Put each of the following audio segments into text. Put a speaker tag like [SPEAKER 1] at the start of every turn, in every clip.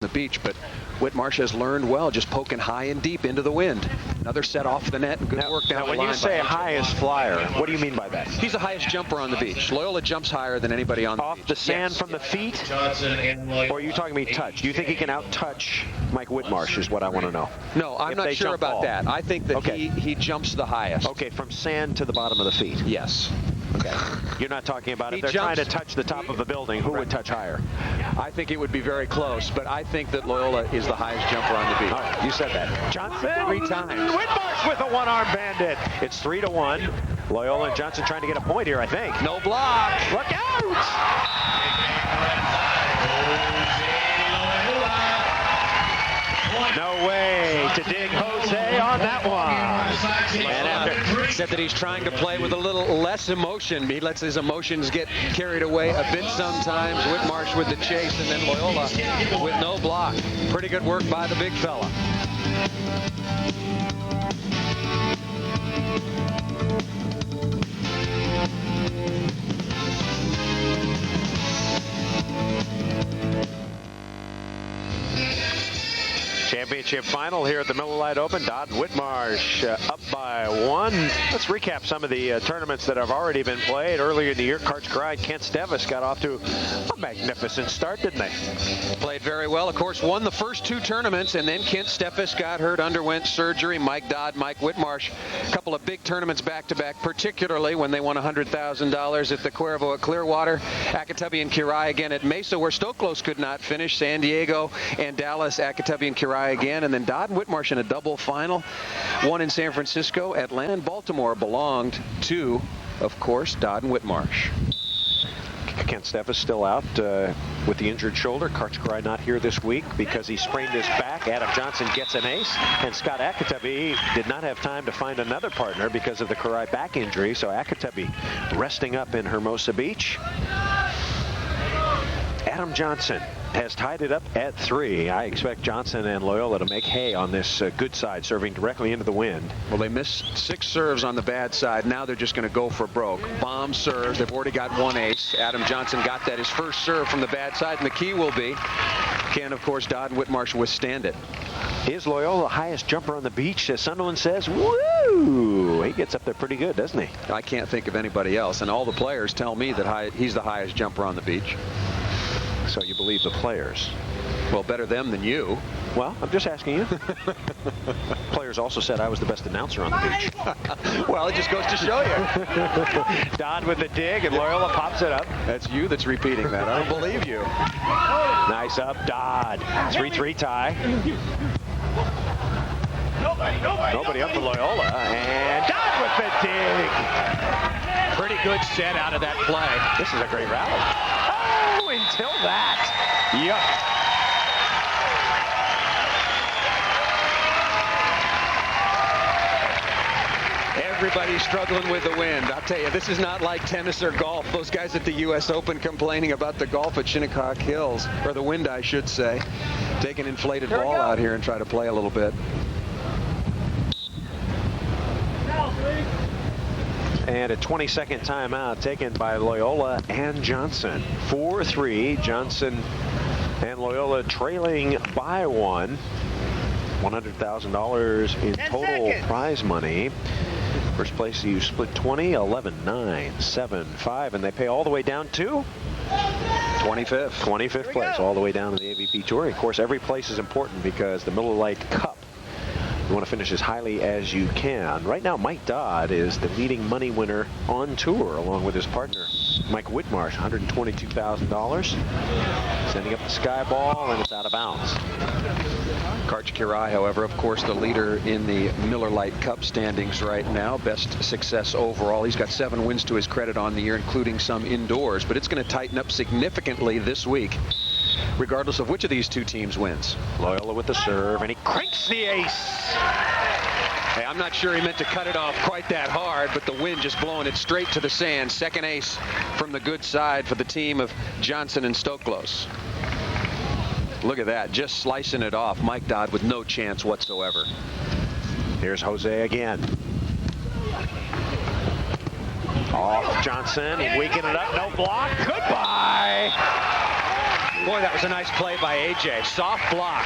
[SPEAKER 1] the beach, but Whitmarsh has learned well, just poking high and deep into the wind. Another set off the net. Good work down the line.
[SPEAKER 2] When you say highest flyer, what do you mean by that?
[SPEAKER 1] He's the highest jumper on the beach. Loyola jumps higher than anybody on the beach.
[SPEAKER 2] Off the sand from the feet? Or are you talking me touch? Do you think he can out-touch Mike Whitmarsh is what I want to know?
[SPEAKER 1] No, I'm not sure about that. I think that he jumps the highest.
[SPEAKER 2] Okay, from sand to the bottom of the feet.
[SPEAKER 1] Yes.
[SPEAKER 2] Okay. You're not talking about if they're trying to touch the top of a building, who would touch higher?
[SPEAKER 1] I think it would be very close, but I think that Loyola is the highest jumper on the beach.
[SPEAKER 2] All right, you said that. Johnson,
[SPEAKER 1] 3 times.
[SPEAKER 2] Whitmarsh with a one-arm bandit. It's 3-1. Loyola and Johnson trying to get a point here, I think.
[SPEAKER 1] No block.
[SPEAKER 2] Look out! No way to dig Jose on that one.
[SPEAKER 1] And after said that he's trying to play with a little less emotion. He lets his emotions get carried away a bit sometimes. Whitmarsh with the chase, and then Loyola with no block. Pretty good work by the big fella.
[SPEAKER 2] Championship final here at the Miller Lite Open. Dodd and Whitmarsh up by 1. Let's recap some of the tournaments that have already been played. Earlier in the year, Karch Kent Stevis got off to a magnificent start, didn't they?
[SPEAKER 1] Played very well. Of course, won the first 2 tournaments, and then Kent Stevis got hurt, underwent surgery. Mike Dodd, Mike Whitmarsh, a couple of big tournaments back-to-back, particularly when they won $100,000 at the Cuervo at Clearwater. Akatubby and Kirai again at Mesa, where Stoklos could not finish. San Diego and Dallas, Akatubby and Kirai again, and then Dodd and Whitmarsh in a double final. One in San Francisco. Atlanta and Baltimore belonged to, of course, Dodd and Whitmarsh.
[SPEAKER 2] Kent Stevis still out with the injured shoulder. Karch not here this week because he sprained his back. Adam Johnson gets an ace, and Scott Akatubby did not have time to find another partner because of the Kirai back injury, so Akatubby resting up in Hermosa Beach. Adam Johnson has tied it up at 3. I expect Johnson and Loyola to make hay on this good side, serving directly into the wind.
[SPEAKER 1] Well, they missed 6 serves on the bad side. Now they're just going to go for broke. Bomb serves. They've already got 1 ace. Adam Johnson got that, his first serve from the bad side, and the key will be, can, of course, Dodd and Whitmarsh withstand it?
[SPEAKER 2] Is Loyola the highest jumper on the beach? As Sunderland says, woo! He gets up there pretty good, doesn't he?
[SPEAKER 1] I can't think of anybody else, and all the players tell me that he's the highest jumper on the beach.
[SPEAKER 2] So you believe the players?
[SPEAKER 1] Well, better them than you.
[SPEAKER 2] Well, I'm just asking you. Players also said I was the best announcer on the beach.
[SPEAKER 1] Well, it just goes to show you.
[SPEAKER 2] Dodd with the dig, and Loyola pops it up.
[SPEAKER 1] That's you that's repeating that. I don't believe you.
[SPEAKER 2] Nice up, Dodd. 3-3 tie. Nobody up for Loyola, and Dodd with the dig.
[SPEAKER 1] Pretty good set out of that play.
[SPEAKER 2] This is a great rally. Oh, until that. Yuck.
[SPEAKER 1] Everybody's struggling with the wind. I'll tell you, this is not like tennis or golf. Those guys at the U.S. Open complaining about the golf at Shinnecock Hills, or the wind, I should say. Take an inflated ball out here and try to play a little bit.
[SPEAKER 2] And a 20-second timeout taken by Loyola and Johnson. 4-3. Johnson and Loyola trailing by 1. $100,000 in total prize money. First place, you split 20, 11, 9, 7, 5, and they pay all the way down to
[SPEAKER 1] 25th.
[SPEAKER 2] 25th place, all the way down to the AVP Tour. Of course, every place is important because the Miller Lite Cup, you want to finish as highly as you can. Right now, Mike Dodd is the leading money winner on tour, along with his partner, Mike Whitmarsh, $122,000. Sending up the sky ball, and it's out of bounds.
[SPEAKER 1] Karch Kirai, however, of course, the leader in the Miller Lite Cup standings right now. Best success overall. He's got 7 wins to his credit on the year, including some indoors. But it's going to tighten up significantly this week, regardless of which of these 2 teams wins.
[SPEAKER 2] Loyola with the serve, and he cranks the ace.
[SPEAKER 1] Hey, I'm not sure he meant to cut it off quite that hard, but the wind just blowing it straight to the sand. Second ace from the good side for the team of Johnson and Stoklos. Look at that, just slicing it off. Mike Dodd with no chance whatsoever.
[SPEAKER 2] Here's Jose again. Off Johnson, weakening it up, no block. Goodbye.
[SPEAKER 1] Boy, that was a nice play by AJ. Soft block.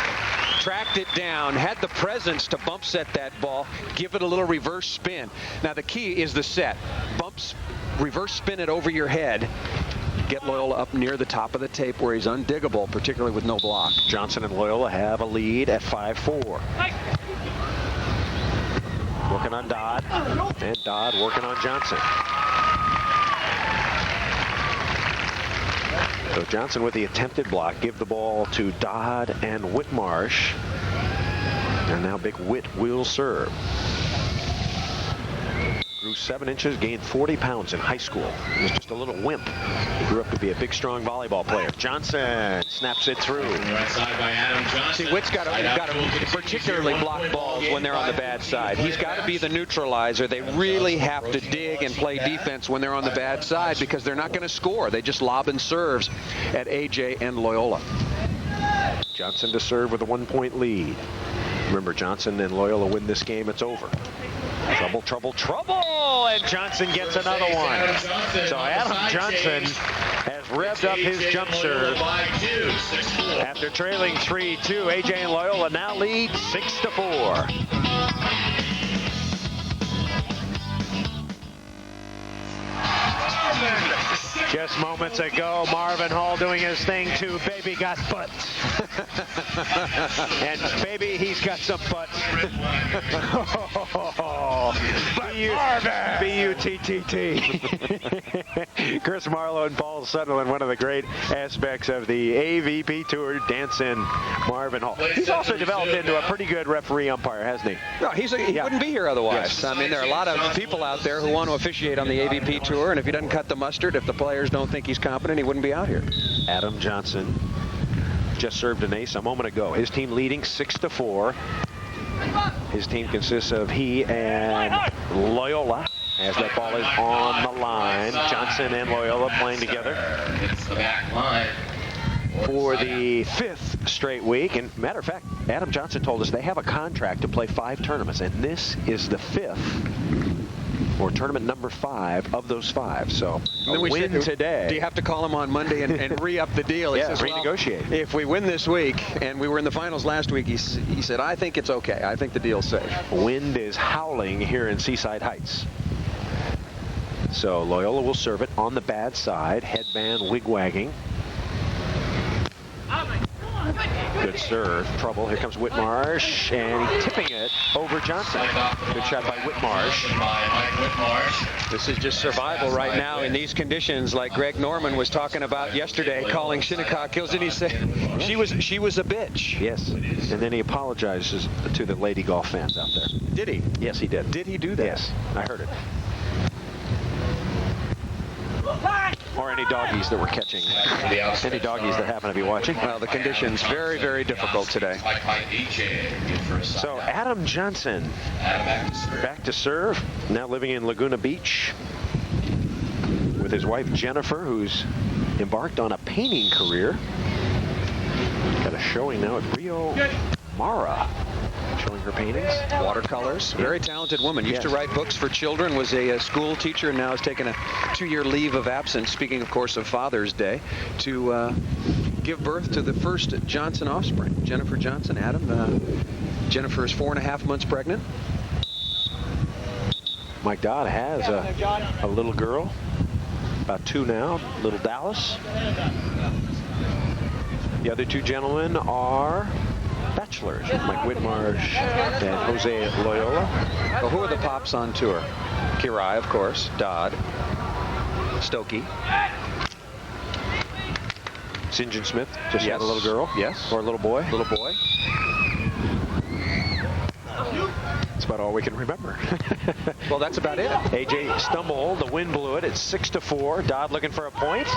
[SPEAKER 1] Tracked it down, had the presence to bump set that ball, give it a little reverse spin. Now the key is the set. Bumps, reverse spin it over your head. Get Loyola up near the top of the tape where he's undiggable, particularly with no block.
[SPEAKER 2] Johnson and Loyola have a lead at 5-4. Working on Dodd, and Dodd working on Johnson. So Johnson with the attempted block, give the ball to Dodd and Whitmarsh. And now Big Whit will serve. Grew 7 inches, gained 40 pounds in high school. He was just a little wimp. He grew up to be a big, strong volleyball player. Johnson snaps it through.
[SPEAKER 3] Right side by Adam Johnson.
[SPEAKER 1] See, Witt's got to particularly block balls when they're on the bad side. He's got to be the neutralizer. They really have to dig and play defense when they're on the bad side because they're not going to score. They just lob and serves at AJ and Loyola.
[SPEAKER 2] Johnson to serve with a 1-point lead. Remember, Johnson and Loyola win this game, it's over. Trouble, trouble, trouble! And Johnson gets another one. So Adam Johnson has revved up his jump serve. After trailing 3-2, AJ and Loyola now lead 6-4. Just moments ago, Marvin Hall doing his thing to Baby Got Butt. And baby, he's got some butt. B-U-T-T-T. Chris Marlowe and Paul Sutherland, one of the great aspects of the AVP Tour, dancing Marvin Hall. He's also developed into a pretty good referee umpire, hasn't he?
[SPEAKER 1] No, he wouldn't be here otherwise. Yes. I mean, there are a lot of people out there who want to officiate on the AVP Tour, and if he doesn't cut the mustard, if the players don't think he's competent, he wouldn't be out here.
[SPEAKER 2] Adam Johnson just served an ace a moment ago. His team leading 6-4. His team consists of he and Loyola. As that ball is on the line, Johnson and Loyola playing together for the 5th straight week. And matter of fact, Adam Johnson told us they have a contract to play 5 tournaments, and this is the 5th. Or tournament number 5 of those 5. So a win today.
[SPEAKER 1] Do you have to call him on Monday and re-up the deal? He says,
[SPEAKER 2] renegotiate.
[SPEAKER 1] Well, if we win this week, and we were in the finals last week, he said, I think it's okay. I think the deal's safe.
[SPEAKER 2] Wind is howling here in Seaside Heights. So Loyola will serve it on the bad side. Headband wig-wagging. Good serve. Trouble. Here comes Whitmarsh, and tipping it over Johnson. Good shot by Whitmarsh.
[SPEAKER 1] This is just survival right now in these conditions, like Greg Norman was talking about yesterday, calling Shinnecock Hills, and he said she was a bitch.
[SPEAKER 2] Yes, and then he apologizes to the lady golf fans out there.
[SPEAKER 1] Did he?
[SPEAKER 2] Yes, he did.
[SPEAKER 1] Did he do that?
[SPEAKER 2] Yes, I heard it. Or any doggies that were catching. Any doggies that happen to be watching.
[SPEAKER 1] Well, the conditions very, very difficult today.
[SPEAKER 2] So Adam Johnson back to serve. Now living in Laguna Beach with his wife Jennifer, who's embarked on a painting career. Got a showing now at Rio Mara. Showing her paintings.
[SPEAKER 1] Watercolors. Very talented woman. Used to write books for children, was a school teacher, and now has taken a 2-year leave of absence, speaking, of course, of Father's Day, to give birth to the first Johnson offspring. Jennifer Johnson, Adam. Jennifer is 4.5 months pregnant.
[SPEAKER 2] Mike Dodd has a little girl, about 2 now, little Dallas. The other 2 gentlemen are bachelors, Mike Whitmarsh and Jose Loyola.
[SPEAKER 1] Well, who are the pops on tour? Kirai, of course, Dodd, Stokey.
[SPEAKER 2] St. John Smith just had a little girl.
[SPEAKER 1] Yes.
[SPEAKER 2] Or a little boy.
[SPEAKER 1] Little boy.
[SPEAKER 2] That's about all we can remember.
[SPEAKER 1] Well, that's about it.
[SPEAKER 2] AJ stumbled. The wind blew it. It's 6-4. Dodd looking for a point.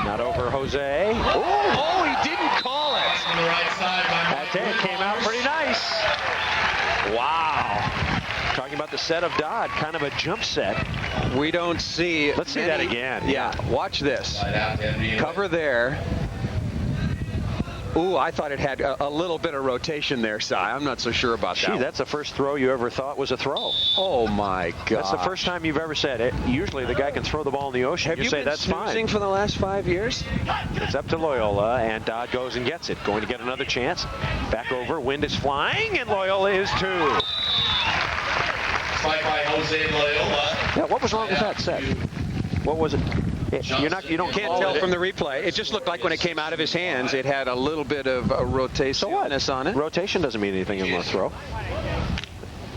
[SPEAKER 2] Not over Jose.
[SPEAKER 1] Oh, he didn't call it.
[SPEAKER 2] That came out pretty nice. Wow. Talking about the set of Dodd, kind of a jump set.
[SPEAKER 1] We don't see.
[SPEAKER 2] Let's see that again.
[SPEAKER 1] Yeah, watch this. Cover there. Ooh, I thought it had a little bit of rotation there, Si. I'm not so sure about that.
[SPEAKER 2] Gee, that's the first throw you ever thought was a throw.
[SPEAKER 1] Oh, my God.
[SPEAKER 2] That's the first time you've ever said it. Usually the guy can throw the ball in the ocean.
[SPEAKER 1] Have you
[SPEAKER 2] say
[SPEAKER 1] been
[SPEAKER 2] that's
[SPEAKER 1] snoozing
[SPEAKER 2] fine.
[SPEAKER 1] for the last 5 years?
[SPEAKER 2] It's up to Loyola, and Dodd goes and gets it. Going to get another chance. Back over. Wind is flying, and Loyola is 2.
[SPEAKER 3] Spike by Jose Loyola.
[SPEAKER 2] Yeah, what was wrong with that set? What was it? You can't
[SPEAKER 1] Tell from the replay. It just looked like when it came out of his hands, it had a little bit of a rotation on it.
[SPEAKER 2] Rotation doesn't mean anything in a throw.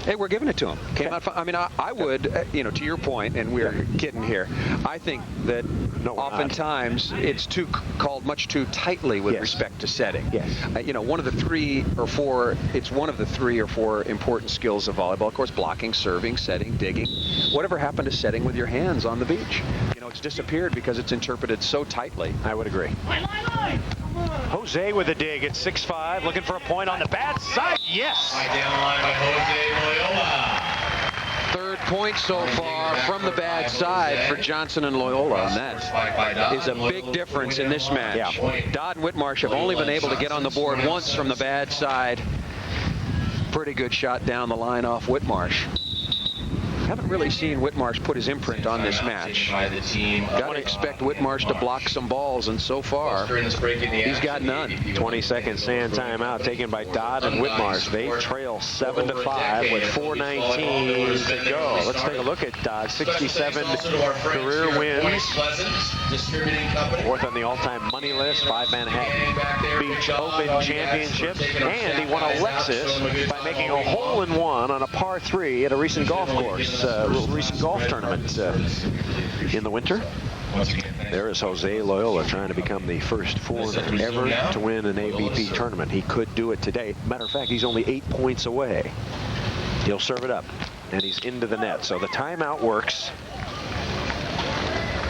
[SPEAKER 1] Hey, we're giving it to him. Came out. I mean, I would, to your point, and we're kidding here. I think that oftentimes it's called much too tightly with respect to setting.
[SPEAKER 2] Yes.
[SPEAKER 1] One of the 3 or 4. It's one of the 3 or 4 important skills of volleyball. Of course, blocking, serving, setting, digging. Whatever happened to setting with your hands on the beach? It's disappeared because it's interpreted so tightly.
[SPEAKER 2] I would agree. Jose with a dig at 6'5", looking for a point on the bad side. Yes.
[SPEAKER 3] Right down line by Jose Loyola.
[SPEAKER 1] 3rd point so far from the bad side for Johnson and Loyola, and that is a big difference in this match.
[SPEAKER 2] Yeah.
[SPEAKER 1] Dodd and Whitmarsh have only been able to get on the board once from the bad side. Pretty good shot down the line off Whitmarsh. Haven't really seen Whitmarsh put his imprint on this match. Got to expect Whitmarsh to block some balls, and so far, he's got none.
[SPEAKER 2] 22nd sand timeout taken by Dodd and Whitmarsh. They trail 7-5 with 4:19 to go. Let's take a look at Dodd. 67 career wins. 4th on the all-time money list. 5 Manhattan Beach Open Championships. And he won a Lexus by making a hole-in-one on a par 3 at a recent golf course. Recent golf tournament in the winter. There is Jose Loyola trying to become the first foreigner ever to win an AVP tournament. He could do it today. Matter of fact, he's only 8 points away. He'll serve it up, and he's into the net. So the timeout works.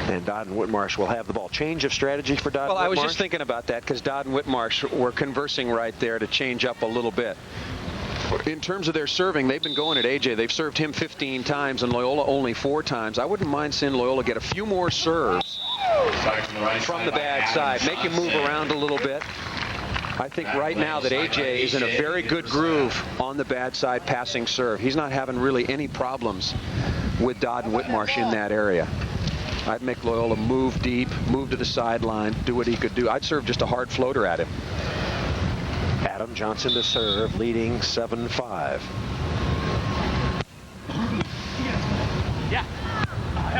[SPEAKER 2] And Dodd and Whitmarsh will have the ball. Change of strategy for Dodd and Whitmarsh?
[SPEAKER 1] Well, I was just thinking about that because Dodd and Whitmarsh were conversing right there to change up a little bit. In terms of their serving, they've been going at AJ. They've served him 15 times and Loyola only 4 times. I wouldn't mind seeing Loyola get a few more serves from the bad side. Make him move around a little bit. I think right now that AJ is in a very good groove on the bad side passing serve. He's not having really any problems with Dodd and Whitmarsh in that area. I'd make Loyola move deep, move to the sideline, do what he could do. I'd serve just a hard floater at him.
[SPEAKER 2] Adam Johnson to serve, leading 7-5.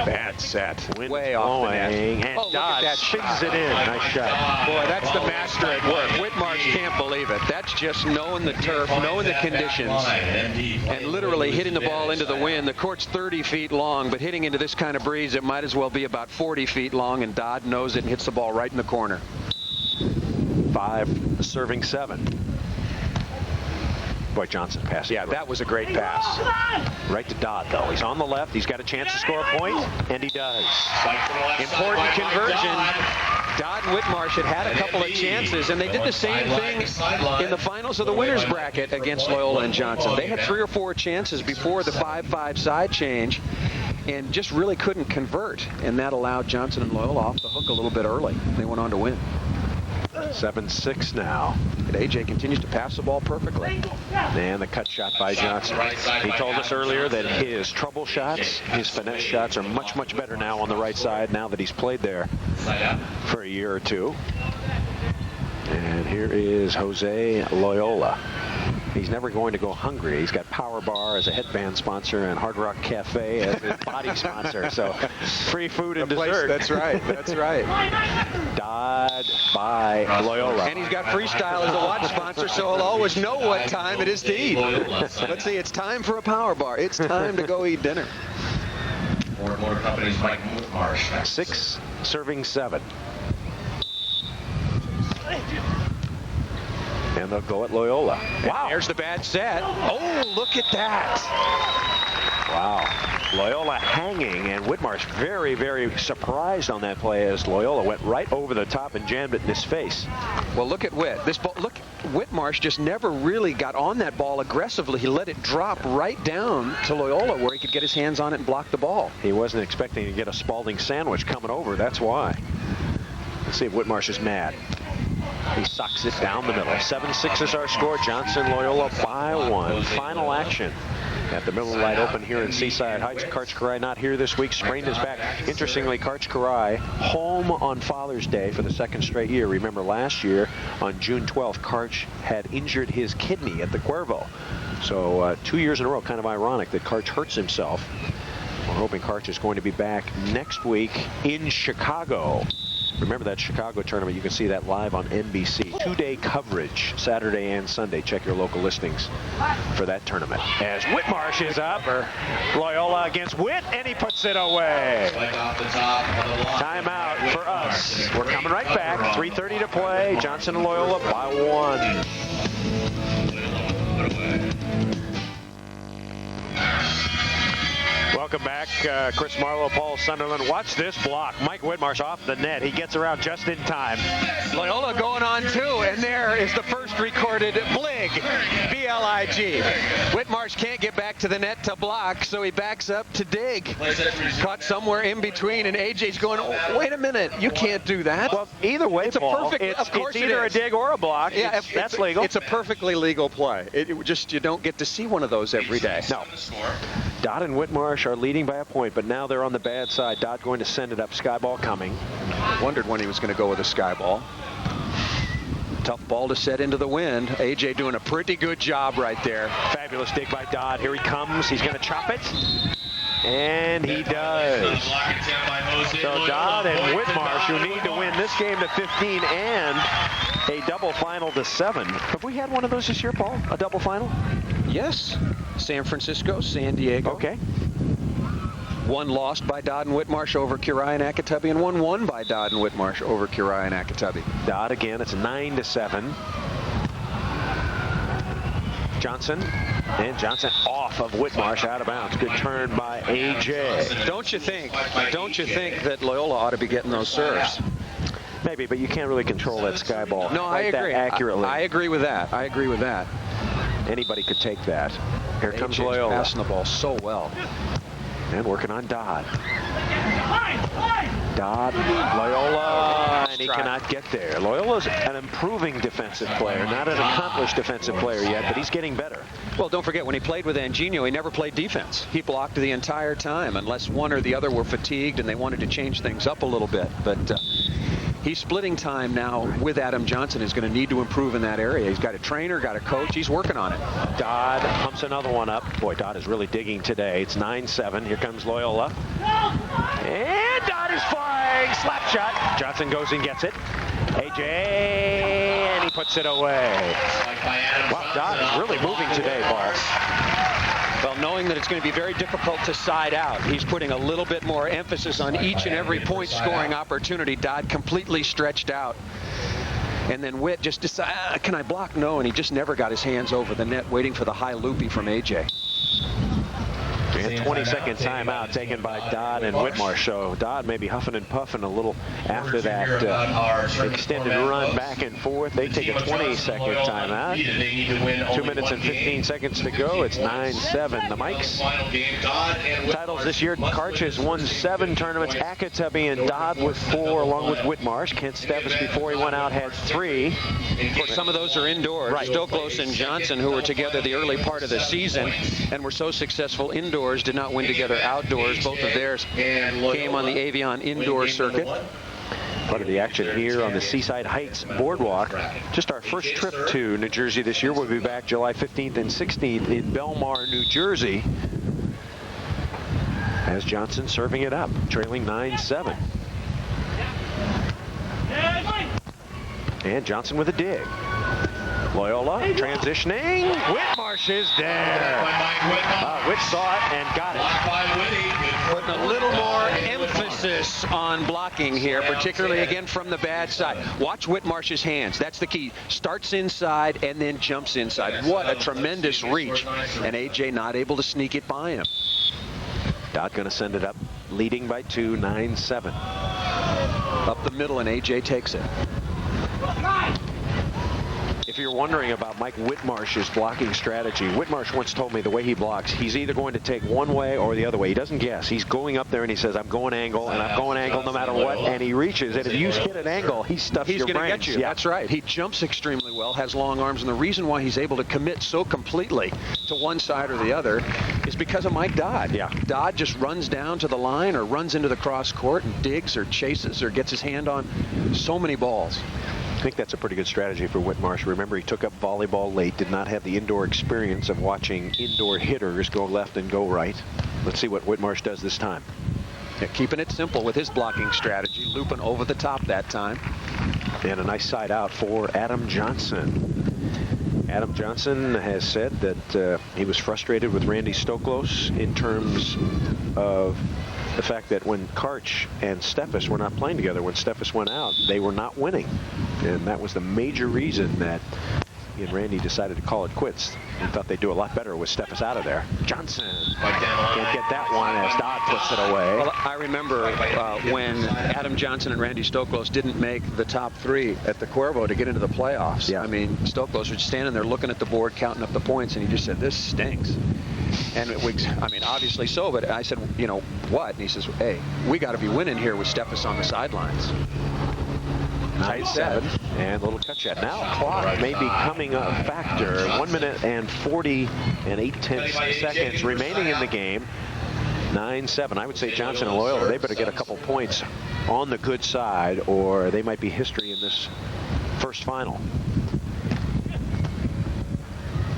[SPEAKER 2] Bad set. Wind
[SPEAKER 1] way off the net.
[SPEAKER 2] And Dodd shins it in. Nice shot.
[SPEAKER 1] Boy, that's the master at work. Whitmarsh can't believe it. That's just knowing the turf, knowing the conditions, and literally hitting the ball into the wind. The court's 30 feet long, but hitting into this kind of breeze, it might as well be about 40 feet long, and Dodd knows it and hits the ball right in the corner.
[SPEAKER 2] 5 serving 7. Boy, Johnson passing.
[SPEAKER 1] Yeah, that was a great pass.
[SPEAKER 2] Right to Dodd, though. He's on the left. He's got a chance to score a point, and he does.
[SPEAKER 1] Important conversion. Dodd and Whitmarsh had a couple of chances, and they did the same thing in the finals of the winners bracket against Loyola and Johnson. They had 3 or 4 chances before the 5-5 side change and just really couldn't convert, and that allowed Johnson and Loyola off the hook a little bit early. They went on to win.
[SPEAKER 2] 7-6 now.
[SPEAKER 1] And AJ continues to pass the ball perfectly.
[SPEAKER 2] And the cut shot by Johnson. He told us earlier that his trouble shots, his finesse shots are much, much better now on the right side now that he's played there for a year or 2. And here is Jose Loyola. He's never going to go hungry. He's got Power Bar as a headband sponsor and Hard Rock Cafe as his body sponsor. So free food and dessert.
[SPEAKER 1] That's right. That's right.
[SPEAKER 2] Dodd by Loyola.
[SPEAKER 1] And he's got Freestyle as a watch sponsor, so he'll always know what time it is to eat. Let's see, it's time for a Power Bar. It's time to go eat dinner.
[SPEAKER 3] More companies like Whitmarsh.
[SPEAKER 2] 6 serving 7. And they'll go at Loyola.
[SPEAKER 1] Wow. There's the bad set. Oh, look at that.
[SPEAKER 2] Wow. Loyola hanging, and Whitmarsh very, very surprised on that play as Loyola went right over the top and jammed it in his face.
[SPEAKER 1] Well, look at Whit. This ball, look, Whitmarsh just never really got on that ball aggressively. He let it drop right down to Loyola where he could get his hands on it and block the ball.
[SPEAKER 2] He wasn't expecting to get a Spalding sandwich coming over. That's why. Let's see if Whitmarsh is mad. He sucks it down the middle. 7-6 is our score. Johnson Loyola by 1. Final action at the Miller Lite Open here in Seaside Heights. Karch Kiraly not here this week. Sprained his back. Interestingly, Karch Kiraly home on Father's Day for the 2nd straight year. Remember last year on June 12th, Karch had injured his kidney at the Cuervo. So 2 years in a row, kind of ironic that Karch hurts himself. We're hoping Karch is going to be back next week in Chicago. Remember that Chicago tournament, you can see that live on NBC. 2-day coverage, Saturday and Sunday. Check your local listings for that tournament. As Whitmarsh is up, Loyola against Witt, and he puts it away. Timeout for us. We're coming right back. 3:30 to play. Johnson and Loyola by 1. Welcome back. Chris Marlowe, Paul Sunderland. Watch this block. Mike Whitmarsh off the net. He gets around just in time.
[SPEAKER 1] Loyola going on too, and there is the first recorded blig, B-L-I-G. Whitmarsh can't get back to the net to block, so he backs up to dig. Caught somewhere in between, and AJ's going, oh, wait a minute, you can't do that.
[SPEAKER 2] Well, either way,
[SPEAKER 1] it's
[SPEAKER 2] Paul,
[SPEAKER 1] a perfect. Of course,
[SPEAKER 2] it's either a dig or a block.
[SPEAKER 1] Yeah,
[SPEAKER 2] that's legal.
[SPEAKER 1] It's a perfectly legal play. It just, you don't get to see one of those every day.
[SPEAKER 2] No. Dodd and Whitmarsh are leading by a point, but now they're on the bad side. Dodd going to send it up. Sky ball coming.
[SPEAKER 1] Wondered when he was going to go with a sky ball. Tough ball to set into the wind. AJ doing a pretty good job right there.
[SPEAKER 2] Fabulous dig by Dodd. Here he comes. He's going to chop it. And he does. So Dodd and Whitmarsh, who need to win this game to 15 and a double final to 7. Have we had one of those this year, Paul? A double final?
[SPEAKER 1] Yes. San Francisco, San Diego.
[SPEAKER 2] Okay.
[SPEAKER 1] One lost by Dodd and Whitmarsh over Kiraly and Akitabi, and one won by Dodd and Whitmarsh over Kiraly and Akitabi.
[SPEAKER 2] Dodd again. It's 9-7. Johnson. And Johnson off of Whitmarsh, out of bounds. Good turn by AJ.
[SPEAKER 1] Don't you think that Loyola ought to be getting those serves?
[SPEAKER 2] Maybe, but you can't really control that sky ball.
[SPEAKER 1] No, I agree.
[SPEAKER 2] That accurately.
[SPEAKER 1] I agree with that. I agree with that.
[SPEAKER 2] Anybody could take that. Here comes
[SPEAKER 1] AJ's
[SPEAKER 2] Loyola.
[SPEAKER 1] passing the ball so well.
[SPEAKER 2] And working on Dodd. Dodd, Loyola, and he cannot get there. Loyola's an improving defensive player, not an accomplished defensive player yet, but he's getting better.
[SPEAKER 1] Well, don't forget, when he played with Anginio, he never played defense. He blocked the entire time, unless one or the other were fatigued and they wanted to change things up a little bit. But he's splitting time now with Adam Johnson. Is going to need to improve in that area. He's got a trainer, got a coach. He's working on it.
[SPEAKER 2] Dodd pumps another one up. Boy, Dodd is really digging today. It's 9-7. Here comes Loyola. And Dodd is flying. Slap shot. Johnson goes and gets it. AJ, and he puts it away. Wow, Dodd is really moving today, Paul.
[SPEAKER 1] Well, knowing that it's going to be very difficult to side out, he's putting a little bit more emphasis on each and every point scoring opportunity. Dodd completely stretched out. And then Witt just decided, can I block? No, and he just never got his hands over the net, waiting for the high loopy from AJ.
[SPEAKER 2] And 20-second timeout taken by Dodd and Whitmarsh. So Dodd may be huffing and puffing a little after that extended run back and forth. They take a 20-second timeout. 2 minutes and 15 seconds to go. It's 9-7. The Mikes titles this year. Karch has won 7 tournaments. Akitabi and Dodd with 4, along with Whitmarsh. Kent Stevis, before he went out, had 3.
[SPEAKER 1] Of course, some of those are indoors.
[SPEAKER 2] Right.
[SPEAKER 1] Stoklos and Johnson, who were together the early part of the season and were so successful indoors, did not win together outdoors. Both of theirs came on the Avion indoor circuit.
[SPEAKER 2] Part of the action here on the Seaside Heights Boardwalk. Just our first trip to New Jersey this year. We'll be back July 15th and 16th in Belmar, New Jersey. As Johnson serving it up, trailing 9-7. And Johnson with a dig. Loyola transitioning. Whitmarsh is there. Witt saw it and got it.
[SPEAKER 1] Putting a little more emphasis on blocking here, particularly again from the bad side. Watch Whitmarsh's hands. That's the key. Starts inside and then jumps inside. What a tremendous reach. And AJ not able to sneak it by him.
[SPEAKER 2] Dodd going to send it up, leading by 2, 9-7.
[SPEAKER 1] Up the middle, and AJ takes it.
[SPEAKER 2] If you're wondering about Mike Whitmarsh's blocking strategy, Whitmarsh once told me the way he blocks, he's either going to take one way or the other way. He doesn't guess. He's going up there and he says, I'm going angle, and I'm going angle no matter what, and he reaches. And if you hit an angle, he stuffs your brains.
[SPEAKER 1] He's going to get you. Yeah. That's right. He jumps extremely well, has long arms, and the reason why he's able to commit so completely to one side or the other is because of Mike Dodd.
[SPEAKER 2] Yeah.
[SPEAKER 1] Dodd just runs down to the line or runs into the cross court and digs or chases or gets his hand on so many balls.
[SPEAKER 2] I think that's a pretty good strategy for Whitmarsh. Remember, he took up volleyball late, did not have the indoor experience of watching indoor hitters go left and go right. Let's see what Whitmarsh does this time.
[SPEAKER 1] Yeah, keeping it simple with his blocking strategy, looping over the top that time.
[SPEAKER 2] And a nice side out for Adam Johnson. Adam Johnson has said that he was frustrated with Randy Stoklos in terms of the fact that when Karch and Steffes were not playing together, when Steffes went out, they were not winning. And that was the major reason that he and Randy decided to call it quits. He thought they'd do a lot better with Steffes out of there. Johnson can't get that one as Dodd puts it away.
[SPEAKER 1] Well, I remember when Adam Johnson and Randy Stoklos didn't make the top three at the Cuervo to get into the playoffs.
[SPEAKER 2] Yeah.
[SPEAKER 1] I mean, Stoklos was standing there looking at the board, counting up the points, and he just said, this stinks. And I mean, obviously so, but I said, you know, what? And he says, hey, we got to be winning here with Steffes on the sidelines.
[SPEAKER 2] Tight set. And a little cut shot. Now clock may be coming a factor. 1 minute and 40 and 8/10 seconds remaining in the game. 9-7. I would say Johnson and Loyola, they better get a couple points on the good side, or they might be history in this first final.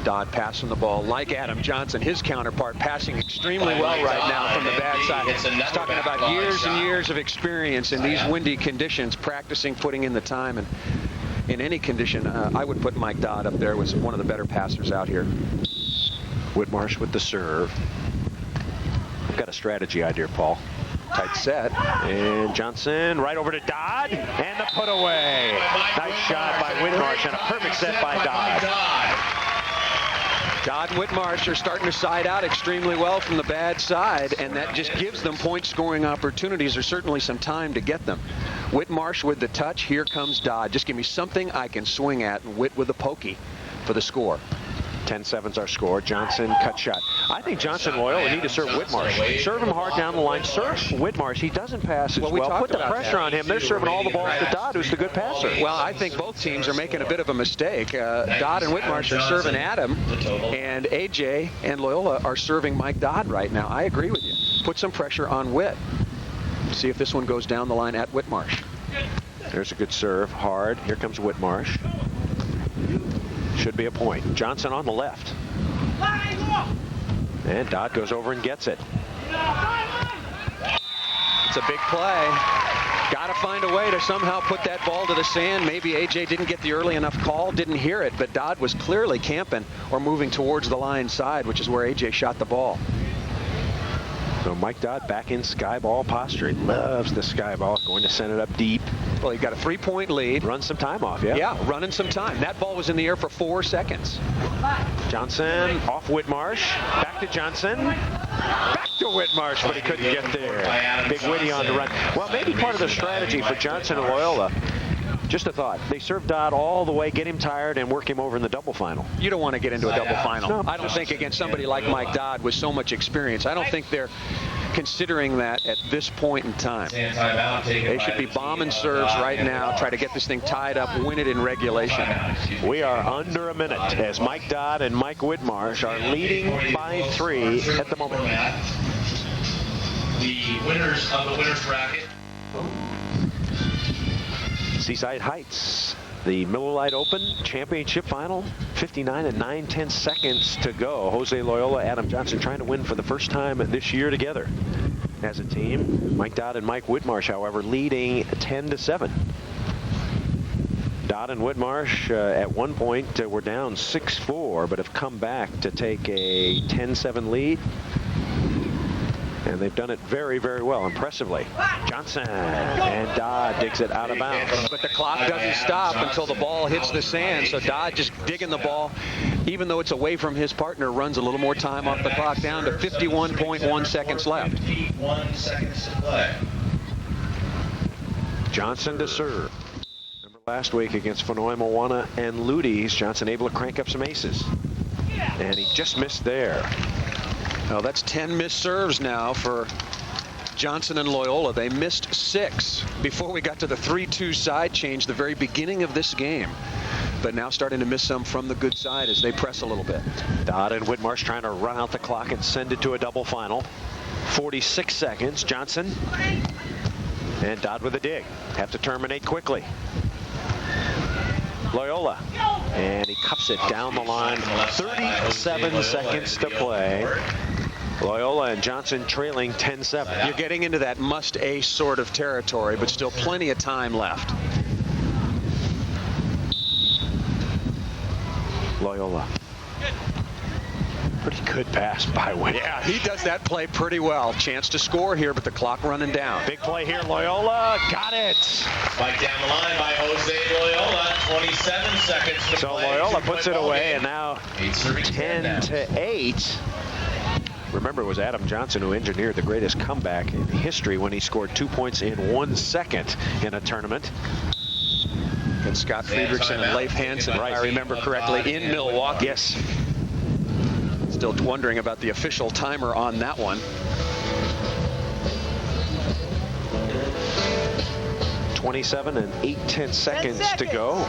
[SPEAKER 1] Dodd passing the ball like Adam Johnson, his counterpart, passing extremely well right now from the bad side. He's talking about years and years of experience in these windy conditions, practicing, putting in the time, and in any condition, I would put Mike Dodd up there as one of the better passers out here.
[SPEAKER 2] Whitmarsh with the serve. I've got a strategy idea, Paul.
[SPEAKER 1] Tight set.
[SPEAKER 2] And Johnson right over to Dodd, and the put away. Nice shot by Whitmarsh and a perfect set by Dodd.
[SPEAKER 1] Dodd and Whitmarsh are starting to side out extremely well from the bad side, and that just gives them point-scoring opportunities. There's certainly some time to get them. Whitmarsh with the touch. Here comes Dodd. Just give me something I can swing at, and Whit with the pokey for the score.
[SPEAKER 2] 10-7's our score. Johnson cut shot. I think Johnson and Loyola need to serve Whitmarsh. Serve him hard down the line. Serve Whitmarsh. He doesn't pass as well. Put the pressure on him. They're serving all the balls to Dodd, who's the good passer.
[SPEAKER 1] Well, I think both teams are making a bit of a mistake. Dodd and Whitmarsh are serving Adam, and AJ and Loyola are serving Mike Dodd right now. I agree with you. Put some pressure on Whit. See if this one goes down the line at Whitmarsh.
[SPEAKER 2] There's a good serve. Hard. Here comes Whitmarsh. Should be a point. Johnson on the left. And Dodd goes over and gets it.
[SPEAKER 1] It's a big play. Got to find a way to somehow put that ball to the sand. Maybe AJ didn't get the early enough call, didn't hear it, but Dodd was clearly camping or moving towards the line side, which is where AJ shot the ball.
[SPEAKER 2] So Mike Dodd back in sky ball posture. He loves the sky ball. Going to send it up deep.
[SPEAKER 1] Well, he got a 3-point lead.
[SPEAKER 2] Run some time off, yeah?
[SPEAKER 1] Yeah, running some time. That ball was in the air for 4 seconds.
[SPEAKER 2] Johnson off Whitmarsh. Back to Johnson. Back to Whitmarsh, but he couldn't get there. Big Whitty on the run. Well, maybe part of the strategy for Johnson and Loyola, just a thought, they serve Dodd all the way, get him tired, and work him over in the double final.
[SPEAKER 1] You don't want to get into a double final.
[SPEAKER 2] No.
[SPEAKER 1] I don't think against somebody like Mike Dodd with so much experience. I don't think they're considering that at this point in time. They should be bombing serves right now, try to get this thing tied up, win it in regulation.
[SPEAKER 2] We are under a minute as Mike Dodd and Mike Whitmarsh are leading by 3 at the moment.
[SPEAKER 3] The winners of the winner's bracket.
[SPEAKER 2] Seaside Heights, the Miller Lite Open Championship Final, 59 and 9/10 seconds to go. Jose Loyola, Adam Johnson trying to win for the first time this year together as a team. Mike Dodd and Mike Whitmarsh, however, leading 10-7. Dodd and Whitmarsh at one point were down 6-4, but have come back to take a 10-7 lead. And they've done it very, very well, impressively. Johnson and Dodd digs it out of bounds.
[SPEAKER 1] But the clock doesn't stop until the ball hits the sand. So Dodd just digging the ball, even though it's away from his partner, runs a little more time off the clock, down to 51.1 seconds left.
[SPEAKER 3] 51 seconds to play.
[SPEAKER 2] Johnson to serve. Last week against Fenoi, Moana, and Ludes, Johnson able to crank up some aces. And he just missed there.
[SPEAKER 1] Well, that's 10 missed serves now for Johnson and Loyola. They missed 6 before we got to the 3-2 side change the very beginning of this game. But now starting to miss some from the good side as they press a little bit.
[SPEAKER 2] Dodd and Whitmarsh trying to run out the clock and send it to a double final. 46 seconds. Johnson and Dodd with a dig. Have to terminate quickly. Loyola, and he cups it down the line. 37 seconds to play. Loyola and Johnson trailing 10-7.
[SPEAKER 1] You're getting into that must-ace sort of territory, but still plenty of time left.
[SPEAKER 2] Loyola. Pretty good pass by Whit.
[SPEAKER 1] Yeah, he does that play pretty well. Chance to score here, but the clock running down.
[SPEAKER 2] Big play here, Loyola. Got it.
[SPEAKER 3] Spike down the line by Jose Loyola. 27 seconds to
[SPEAKER 2] So
[SPEAKER 3] play.
[SPEAKER 2] Loyola puts it away, and now
[SPEAKER 3] 10
[SPEAKER 2] to 8. Remember, it was Adam Johnson who engineered the greatest comeback in history when he scored 2 points in 1 second in a tournament.
[SPEAKER 1] And Scott Friedrichsen and Leif Hansen, if I remember correctly, in Milwaukee.
[SPEAKER 2] Yes.
[SPEAKER 1] Still wondering about the official timer on that one.
[SPEAKER 2] 27 and 8/10 seconds to go.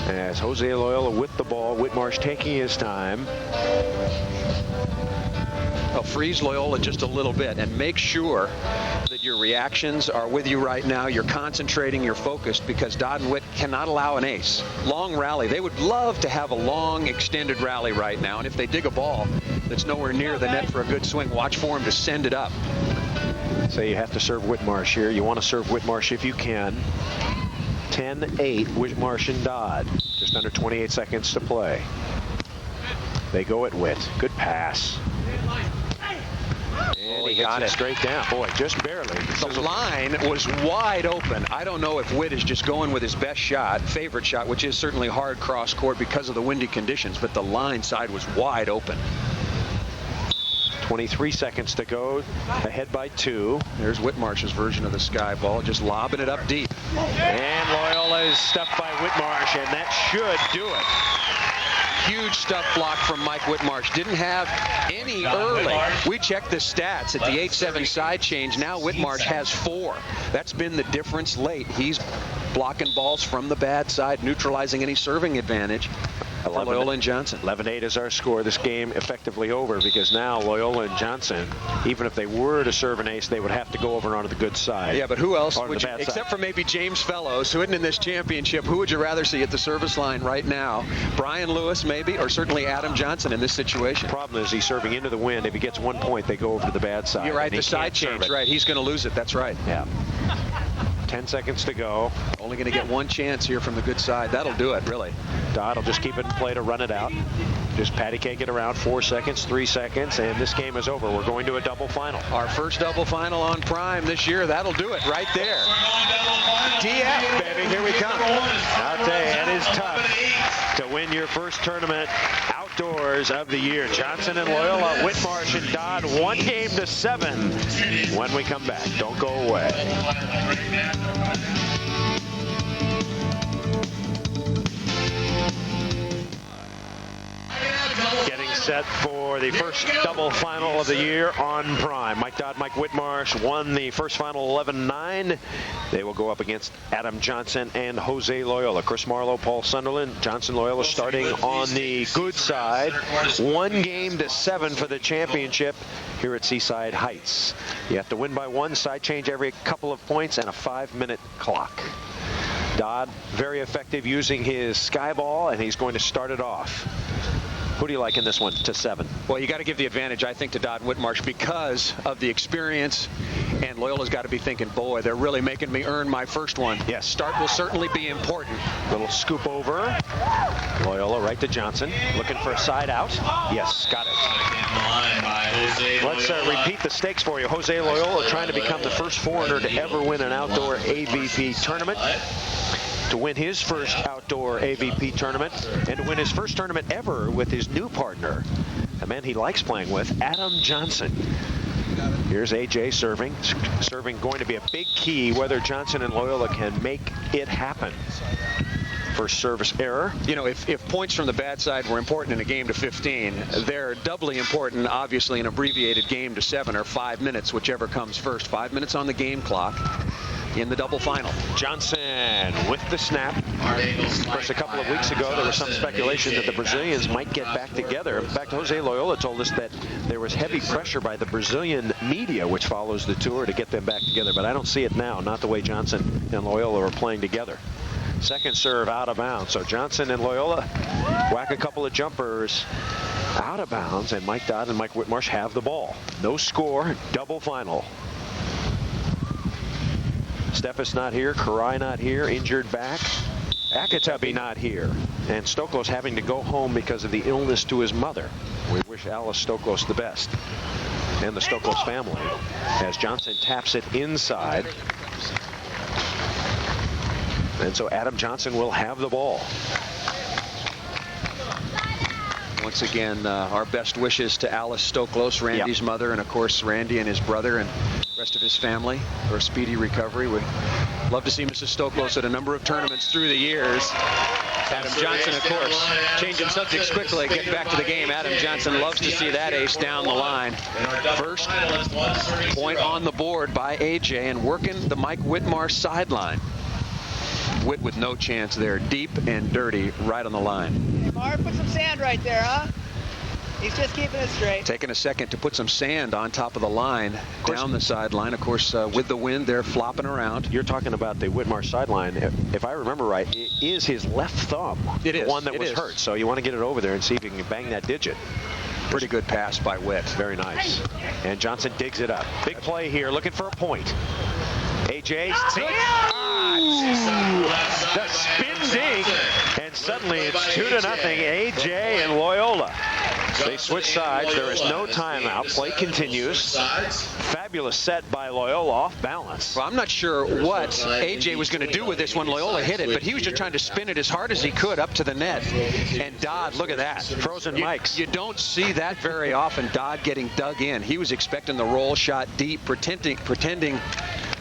[SPEAKER 2] As Jose Loyola with the ball, Whitmarsh taking his time.
[SPEAKER 1] Well, freeze Loyola just a little bit and make sure that your reactions are with you right now. You're concentrating, you're focused, because Dodd and Witt cannot allow an ace. Long rally. They would love to have a long, extended rally right now. And if they dig a ball that's nowhere near the net for a good swing, watch for him to send it up.
[SPEAKER 2] So you have to serve Whitmarsh here. You want to serve Whitmarsh if you can. 10-8, Whitmarsh and Dodd. Just under 28 seconds to play. They go at Witt. Good pass. And he got it straight down. Boy, just barely.
[SPEAKER 1] The line was wide open. I don't know if Witt is just going with his best shot, favorite shot, which is certainly hard cross court because of the windy conditions, but the line side was wide open.
[SPEAKER 2] 23 seconds to go. Ahead by 2.
[SPEAKER 1] There's Whitmarsh's version of the sky ball, just lobbing it up deep.
[SPEAKER 2] And Loyola is stuffed by Whitmarsh, and that should do it.
[SPEAKER 1] Huge stuff block from Mike Whitmarsh. Didn't have any early. We checked the stats at the 8-7 side change. Now Whitmarsh has 4. That's been the difference late. He's blocking balls from the bad side, neutralizing any serving advantage for Loyola and Johnson.
[SPEAKER 2] 11-8 is our score. This game effectively over because now Loyola and Johnson, even if they were to serve an ace, they would have to go over onto the good side.
[SPEAKER 1] Yeah, but who else
[SPEAKER 2] would you,
[SPEAKER 1] except for maybe James Fellows, who isn't in this championship, who would you rather see at the service line right now? Brian Lewis maybe, or certainly Adam Johnson in this situation.
[SPEAKER 2] The problem is he's serving into the wind. If he gets 1 point, they go over to the bad side.
[SPEAKER 1] You're right, the side change, right. He's going to lose it. That's right.
[SPEAKER 2] Yeah. 10 seconds to go.
[SPEAKER 1] Only going to get 1 chance here from the good side. That'll do it, really.
[SPEAKER 2] Dodd will just keep it in play to run it out. Just patty cake it around. 4 seconds, 3 seconds, and this game is over. We're going to a double final.
[SPEAKER 1] Our first double final on Prime this year. That'll do it right there. DF, baby, here we come.
[SPEAKER 2] I'll tell you, it is tough to win your first tournament outdoors of the year. Johnson and Loyola, Whitmarsh and Dodd, 1-7 when we come back. Don't go away. Getting set for the first double final of the year on Prime. Mike Dodd, Mike Whitmarsh won the first final 11-9. They will go up against Adam Johnson and Jose Loyola. Chris Marlowe, Paul Sunderland, Johnson Loyola starting on the good side. 1-7 for the championship here at Seaside Heights. You have to win by 1, side change every couple of points, and a 5-minute clock. Dodd, very effective using his sky ball, and he's going to start it off. Who do you like in this one to 7?
[SPEAKER 1] Well, you got to give the advantage, I think, to Dodd and Whitmarsh because of the experience. And Loyola's got to be thinking, boy, they're really making me earn my first one.
[SPEAKER 2] Yes.
[SPEAKER 1] Start will certainly be important.
[SPEAKER 2] Little scoop over. Loyola right to Johnson. Looking for a side out. Yes, got it. Let's repeat the stakes for you. Jose Loyola trying to become the first foreigner to ever win an outdoor AVP tournament. To win his first outdoor AVP tournament and to win his first tournament ever with his new partner, a man he likes playing with, Adam Johnson. Here's AJ serving. Serving going to be a big key whether Johnson and Loyola can make it happen. First service error.
[SPEAKER 1] You know, if points from the bad side were important in a game to 15, they're doubly important, obviously, in an abbreviated game to 7 or 5 minutes, whichever comes first. 5 minutes on the game clock in the double final.
[SPEAKER 2] Johnson with the snap. Of course, a couple of weeks ago, there was some speculation that the Brazilians might get back together. In fact, Jose Loyola told us that there was heavy pressure by the Brazilian media, which follows the tour, to get them back together. But I don't see it now, not the way Johnson and Loyola are playing together. Second serve out of bounds. So Johnson and Loyola whack a couple of jumpers out of bounds, and Mike Dodd and Mike Whitmarsh have the ball. No score, double final. Steffes not here, Karai not here, injured back. Akitabi not here. And Stoklos having to go home because of the illness to his mother. We wish Alice Stoklos the best and the Stoklos family as Johnson taps it inside. And so Adam Johnson will have the ball.
[SPEAKER 1] Once again, our best wishes to Alice Stoklos, Randy's mother, and of course Randy and his brother and the rest of his family for a speedy recovery. We love to see Mrs. Stoklos at a number of tournaments through the years. Adam Johnson, of course, changing subjects quickly, getting back to the game. Adam Johnson loves to see that ace down the line. First point on the board by AJ, and working the Mike Whitmarsh sideline. Whit with no chance there, deep and dirty, right on the line.
[SPEAKER 4] Mark, put some sand right there, huh? He's just keeping it straight.
[SPEAKER 1] Taking a second to put some sand on top of the line, down the sideline. Of course, with the wind, they're flopping around.
[SPEAKER 2] You're talking about the Whitmarsh sideline. If I remember right, it is his left thumb.
[SPEAKER 1] It is.
[SPEAKER 2] The one that was hurt. So you want to get it over there and see if you can bang that digit.
[SPEAKER 1] Pretty good pass by Whit.
[SPEAKER 2] Very nice. And Johnson digs it up. Big play here, looking for a point. AJ, the spin dig, and suddenly it's 2-0. AJ and Loyola. They switch sides. There is no timeout. Play continues. Fabulous set by Loyola, off balance.
[SPEAKER 1] Well, I'm not sure what AJ was going to do with this when Loyola hit it, but he was just trying to spin it as hard as he could up to the net. And Dodd, look at that.
[SPEAKER 2] Frozen mics.
[SPEAKER 1] You don't see that very often, Dodd getting dug in. He was expecting the roll shot deep, protecting.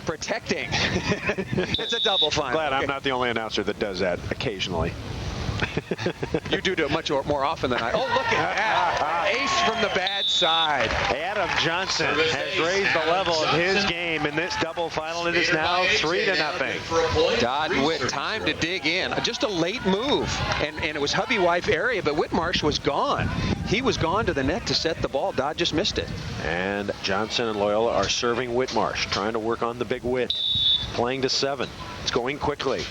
[SPEAKER 1] It's a double final.
[SPEAKER 2] Glad I'm not the only announcer that does that occasionally.
[SPEAKER 1] You do it much more often than I. Oh, look at that. Ace from the bad side.
[SPEAKER 2] Adam Johnson has raised the level of his game in this double final. It is now 3-0.
[SPEAKER 1] Dodd and Whit, time to dig in. Just a late move. And it was hubby-wife area, but Whitmarsh was gone. He was gone to the net to set the ball. Dodd just missed it.
[SPEAKER 2] And Johnson and Loyola are serving Whitmarsh, trying to work on the big Whit. Playing to 7. It's going quickly.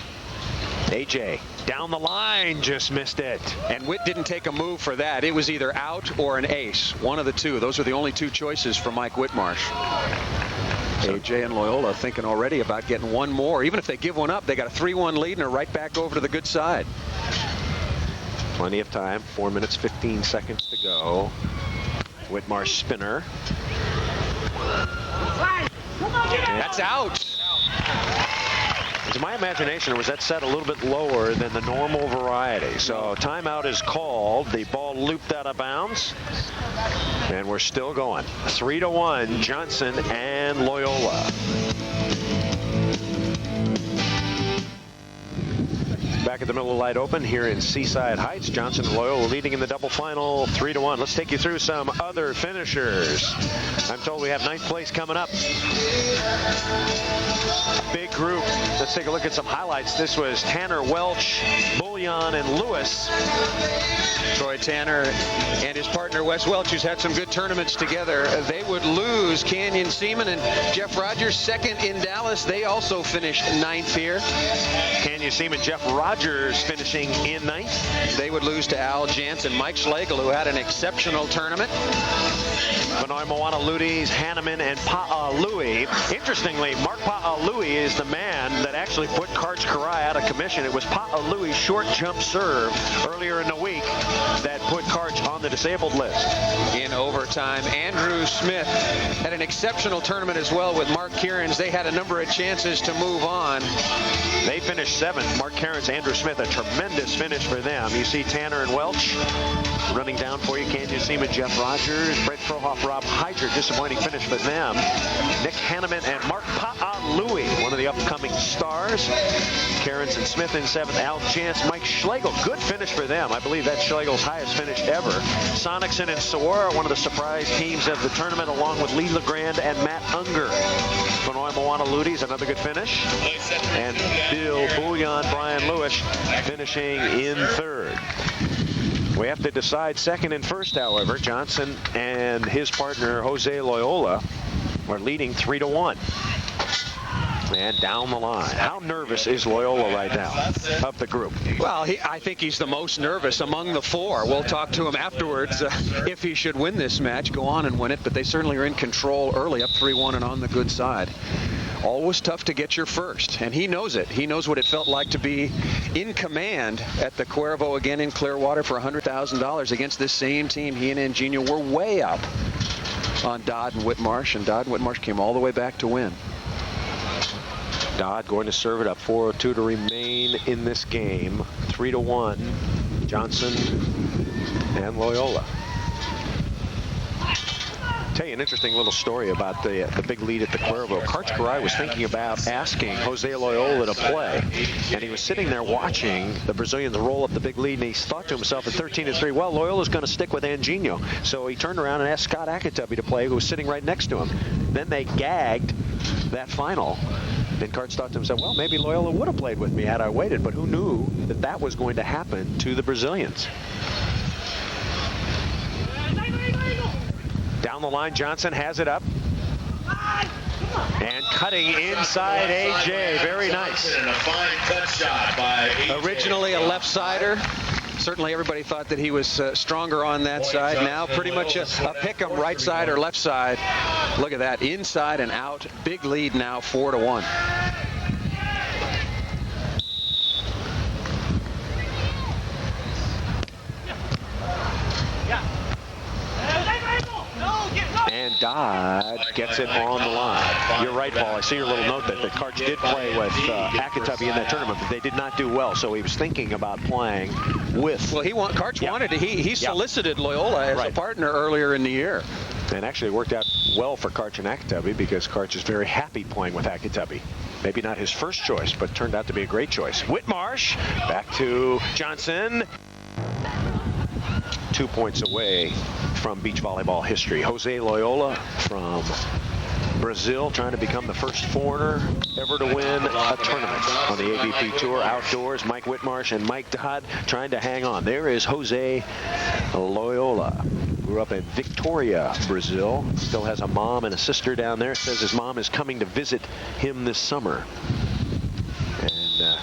[SPEAKER 2] AJ down the line, just missed it.
[SPEAKER 1] And Whit didn't take a move for that. It was either out or an ace. One of the two. Those are the only two choices for Mike Whitmarsh. AJ and Loyola thinking already about getting one more. Even if they give one up, they got a 3-1 lead and are right back over to the good side.
[SPEAKER 2] Plenty of time. 4 minutes, 15 seconds to go. Whitmarsh spinner.
[SPEAKER 1] That's out.
[SPEAKER 2] To my imagination, or was that set a little bit lower than the normal variety? So timeout is called. The ball looped out of bounds. And we're still going. 3-1, Johnson and Loyola. Back at the Miller Lite Open here in Seaside Heights. Johnson and Loyola leading in the double final 3-1. Let's take you through some other finishers. I'm told we have 9th place coming up. Big group. Let's take a look at some highlights. This was Tanner, Welch, Bullion, and Lewis.
[SPEAKER 1] Troy Tanner and his partner Wes Welch, who's had some good tournaments together. They would lose. Canyon Seaman and Jeff Rogers, second in Dallas. They also finished 9th here.
[SPEAKER 2] Canyon Seaman, Jeff Rogers finishing in 9th.
[SPEAKER 1] They would lose to Al Jansen. Mike Schlegel, who had an exceptional tournament.
[SPEAKER 2] Benoit Moana Ludes, Hanneman, and Pa'alui. Interestingly, Mark Pa'alui is the man that actually put Karch Karai out of commission. It was Pa'alui's short jump serve earlier in the week that put Karch on the disabled list.
[SPEAKER 1] In overtime, Andrew Smith had an exceptional tournament as well with Mark Kierans. They had a number of chances to move on.
[SPEAKER 2] They finished 7th. Mark Kierans, Andrew Smith, a tremendous finish for them. You see Tanner and Welch running down for you. Canyon Seaman, Jeff Rogers, Brett Frohoff, Rob Hyder. Disappointing finish for them. Nick Hanneman and Mark Pa'alui, one of the upcoming stars. Cairns and Smith in 7th. Al Chance, Mike Schlegel. Good finish for them. I believe that's Schlegel's highest finish ever. Sonicson and Sawara, one of the surprise teams of the tournament, along with Lee LeGrand and Matt Unger. Fenoi Moana Ludi's another good finish. And Bill Bouillon, Brian Lewis finishing in 3rd. We have to decide 2nd and 1st, however. Johnson and his partner, Jose Loyola, are leading 3-1. And down the line. How nervous is Loyola right now of the group?
[SPEAKER 1] Well, I think he's the most nervous among the 4. We'll talk to him afterwards if he should win this match, go on and win it. But they certainly are in control early, up 3-1 and on the good side. Always tough to get your first, and he knows it. He knows what it felt like to be in command at the Cuervo again in Clearwater for $100,000 against this same team. He and Anginio were way up on Dodd and Whitmarsh, and Dodd and Whitmarsh came all the way back to win.
[SPEAKER 2] Dodd going to serve it up. 4:02 to remain in this game. 3-1. Johnson and Loyola. Tell you an interesting little story about the big lead at the Cuervo. Karts was thinking about asking Jose Loyola to play, and he was sitting there watching the Brazilians roll up the big lead, and he thought to himself at 13-3, well, Loyola's going to stick with Anginio. So he turned around and asked Scott Akatubby to play, who was sitting right next to him. Then they gagged that final. And Karts thought to himself, well, maybe Loyola would have played with me had I waited, but who knew that that was going to happen to the Brazilians. Down the line, Johnson has it up. And cutting inside AJ. Very nice.
[SPEAKER 3] And a fine cut shot by AJ.
[SPEAKER 1] Originally a left-sider. Certainly everybody thought that he was stronger on that side. Now pretty much a pick-em right side or left side. Look at that, inside and out. Big lead now, 4-1.
[SPEAKER 2] And Dodd gets it on the line. You're right, Paul. I see your little note that the Karts did play with Akatubby in that tournament, but they did not do well. So he was thinking about playing with.
[SPEAKER 1] Well, Karts wanted to. He solicited Loyola as a partner earlier in the year.
[SPEAKER 2] And actually it worked out well for Karts and Akatubby because Karts is very happy playing with Akatubby. Maybe not his first choice, but turned out to be a great choice. Whitmarsh back to Johnson. 2 points away from beach volleyball history. Jose Loyola from Brazil, trying to become the first foreigner ever to win a tournament on the AVP Tour outdoors. Mike Whitmarsh and Mike Dodd trying to hang on. There is Jose Loyola. Grew up in Victoria, Brazil. Still has a mom and a sister down there. Says his mom is coming to visit him this summer. And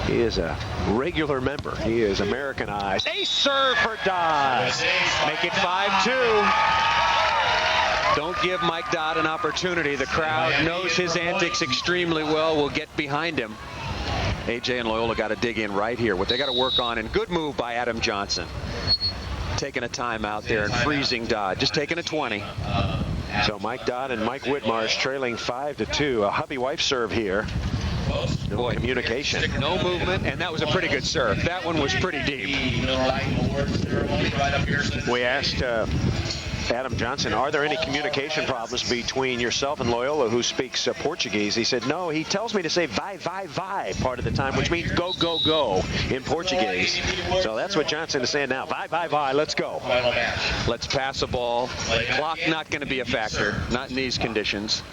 [SPEAKER 2] he is a regular member. He is Americanized. Ace serve for Dodd.
[SPEAKER 1] Make it 5-2. Don't give Mike Dodd an opportunity. The crowd knows his antics extremely well. We'll get behind him. AJ and Loyola got to dig in right here. What they got to work on, and good move by Adam Johnson. Taking a time out there and freezing Dodd. Just taking a 20.
[SPEAKER 2] So Mike Dodd and Mike Whitmarsh trailing 5-2. A hubby-wife serve here. No communication.
[SPEAKER 1] No movement, and that was a pretty good serve. That one was pretty deep.
[SPEAKER 2] We asked Adam Johnson, are there any communication problems between yourself and Loyola, who speaks Portuguese? He said, no, he tells me to say vai, vai, vai part of the time, which means go, go, go in Portuguese. So that's what Johnson is saying now. Vai, vai, vai, let's go.
[SPEAKER 1] Let's pass a ball. Clock not going to be a factor, not in these conditions.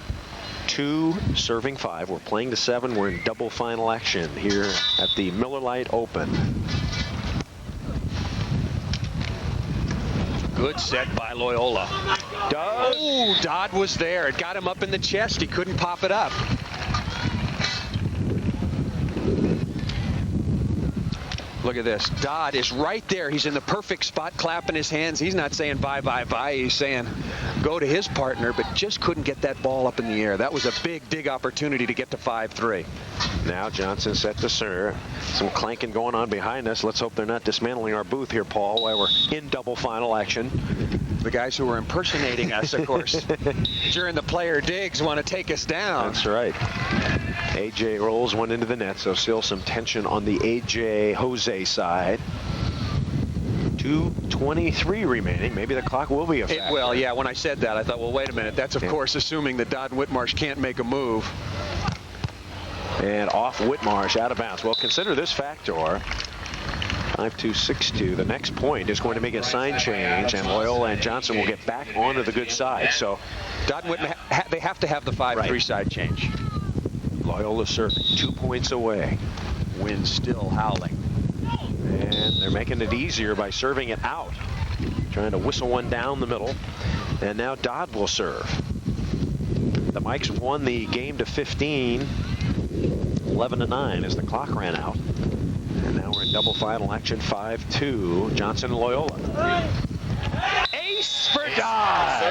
[SPEAKER 2] 2 serving 5. We're playing to 7. We're in double final action here at the Miller Lite Open.
[SPEAKER 1] Good set by Loyola. Oh, Dodd was there. It got him up in the chest. He couldn't pop it up. Look at this. Dodd is right there. He's in the perfect spot, clapping his hands. He's not saying bye, bye, bye. He's saying go to his partner, but just couldn't get that ball up in the air. That was a big, big opportunity to get to 5-3.
[SPEAKER 2] Now Johnson set to serve. Some clanking going on behind us. Let's hope they're not dismantling our booth here, Paul, while we're in double final action.
[SPEAKER 1] The guys who were impersonating us, of course, during the player digs want to take us down.
[SPEAKER 2] That's right. AJ rolls one into the net, so still some tension on the AJ Jose side. 2:23 remaining. Maybe the clock will be a factor.
[SPEAKER 1] It will, yeah. When I said that, I thought, well, wait a minute. That's, of course, assuming that Dodd and Whitmarsh can't make a move.
[SPEAKER 2] And off Whitmarsh, out of bounds. Well, consider this factor. 5-2-6-2. The next point is going to make a sign change, and Loyola and Johnson will get back onto the good side. So
[SPEAKER 1] Dodd and Whitmarsh, they have to have the 5-3 side change.
[SPEAKER 2] Loyola serving 2 points away. Wind still howling. And they're making it easier by serving it out. Trying to whistle one down the middle. And now Dodd will serve. The Mikes won the game to 15, 11-9 as the clock ran out. And now we're in double final action, 5-2, Johnson and Loyola. Ace for Dodd.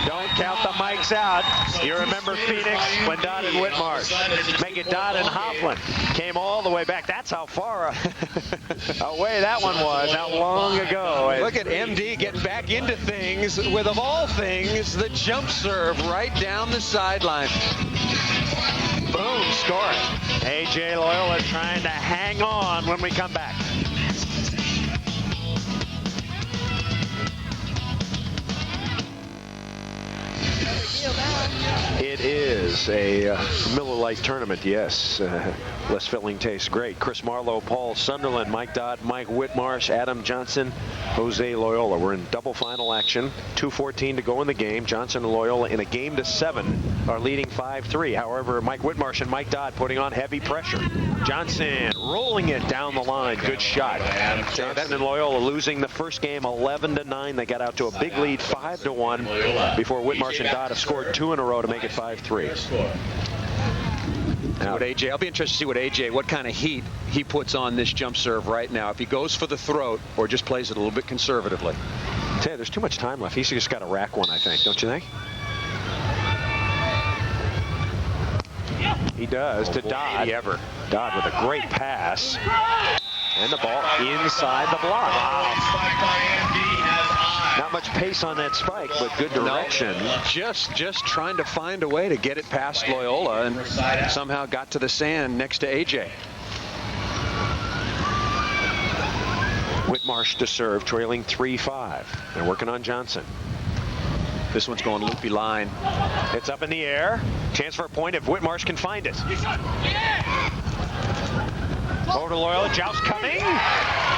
[SPEAKER 2] Don't count the Mikes out. You remember Phoenix when Dodd and Whitmarsh make it. Dodd and Hoffman came all the way back. That's how far away that one was, how long ago.
[SPEAKER 1] Look at MD getting back into things with, of all things, the jump serve right down the sideline.
[SPEAKER 2] Boom, score it. AJ Loyola trying to hang on when we come back. It is a Miller Lite tournament, yes. Less filling tastes great. Chris Marlowe, Paul Sunderland, Mike Dodd, Mike Whitmarsh, Adam Johnson, Jose Loyola. We're in double final action. 2:14 to go in the game. Johnson and Loyola in a game to 7 are leading 5-3. However, Mike Whitmarsh and Mike Dodd putting on heavy pressure. Johnson rolling it down the line. Good shot. Johnson and Loyola losing the first game 11-9. They got out to a big lead 5-1 before Whitmarsh and Dodd have scored 2 in a row to make it 5-3.
[SPEAKER 1] Now, I'll be interested to see what kind of heat he puts on this jump serve right now. If he goes for the throat or just plays it a little bit conservatively.
[SPEAKER 2] I tell you, there's too much time left. He's just got to rack one, I think. Don't you think? He does to Dodd. Dodd with a great pass. And the ball inside the block. Wow. Not much pace on that spike, but good direction.
[SPEAKER 1] No, just trying to find a way to get it past Loyola, and somehow got to the sand next to AJ.
[SPEAKER 2] Whitmarsh to serve, trailing 3-5. They're working on Johnson.
[SPEAKER 1] This one's going loopy line.
[SPEAKER 2] It's up in the air. Chance for a point if Whitmarsh can find it. Over to Loyola, joust coming.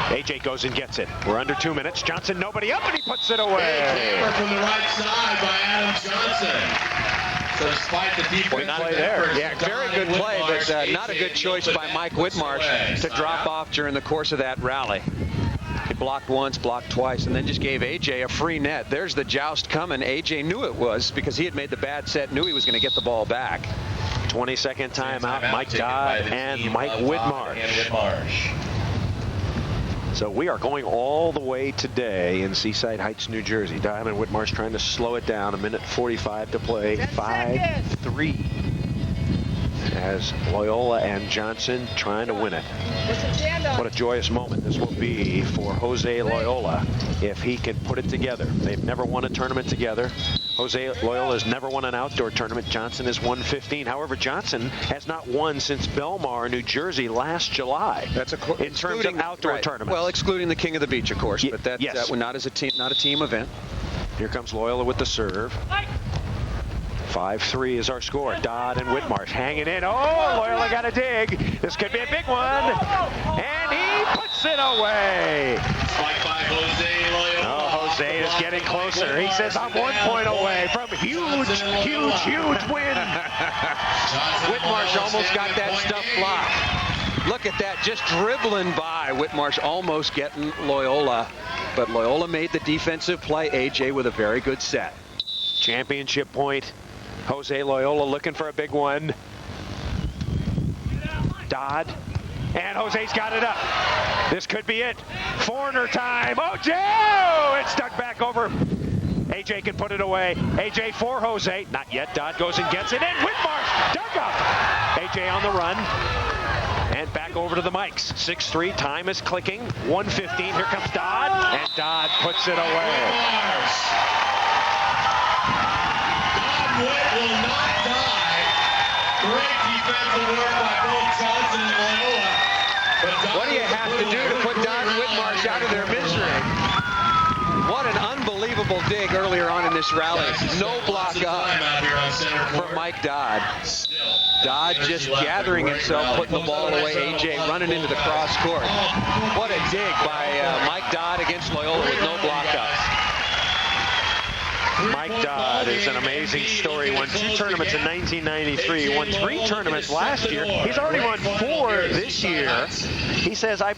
[SPEAKER 2] AJ goes and gets it. We're under 2 minutes. Johnson, nobody up, and he puts it away.
[SPEAKER 3] Hammer from the right side by Adam Johnson. So despite the defensive
[SPEAKER 2] play there.
[SPEAKER 1] Yeah, very good play, but not a good choice by Mike Whitmarsh to drop off during the course of that rally. He blocked once, blocked twice, and then just gave AJ a free net. There's the joust coming. AJ knew it was because he had made the bad set, knew he was going to get the ball back.
[SPEAKER 2] 20-second timeout, Mike Dodd and Mike Whitmarsh. So we are going all the way today in Seaside Heights, New Jersey. Dodd and Whitmarsh trying to slow it down. 1:45 to play. 5-3. As Loyola and Johnson trying to win it. What a joyous moment this will be for Jose Loyola if he can put it together. They've never won a tournament together. Jose Loyola has never won an outdoor tournament. Johnson has won 15. However, Johnson has not won since Belmar, New Jersey last July.
[SPEAKER 1] That's
[SPEAKER 2] in terms of outdoor tournaments.
[SPEAKER 1] Well, excluding the King of the Beach, of course, but that not as a team, not a team event.
[SPEAKER 2] Here comes Loyola with the serve. 5-3 is our score. Dodd and Whitmarsh hanging in. Oh, Loyola got a dig. This could be a big one. And he puts it away.
[SPEAKER 3] Spike by Jose Loyola.
[SPEAKER 2] Oh, Jose is getting closer. He says, I'm 1 point away from huge win.
[SPEAKER 1] Whitmarsh almost got that stuff blocked. Look at that, just dribbling by. Whitmarsh almost getting Loyola. But Loyola made the defensive play. AJ with a very good set.
[SPEAKER 2] Championship point. Jose Loyola looking for a big one. Dodd. And Jose's got it up. This could be it. Foreigner time. Oh, Joe! It's stuck back over. AJ can put it away. AJ for Jose. Not yet. Dodd goes and gets it. And Whitmarsh dug up. AJ on the run. And back over to the Mikes. 6-3. Time is clicking. 1:15. Here comes Dodd. And Dodd puts it away.
[SPEAKER 3] Will not die. Great defensive work by both Johnson and Loyola.
[SPEAKER 1] What do you have to do to put Dodd and Whitmarsh out of their misery? What an unbelievable dig earlier on in this rally. No block up for Mike Dodd. Dodd just gathering himself, putting the ball away. AJ running into the cross court. What a dig by Mike Dodd against Loyola with no block ups.
[SPEAKER 2] Mike Dodd is an amazing story. He won 2 tournaments in 1993. He won 3 tournaments last year. He's already won 4 this year. He says, I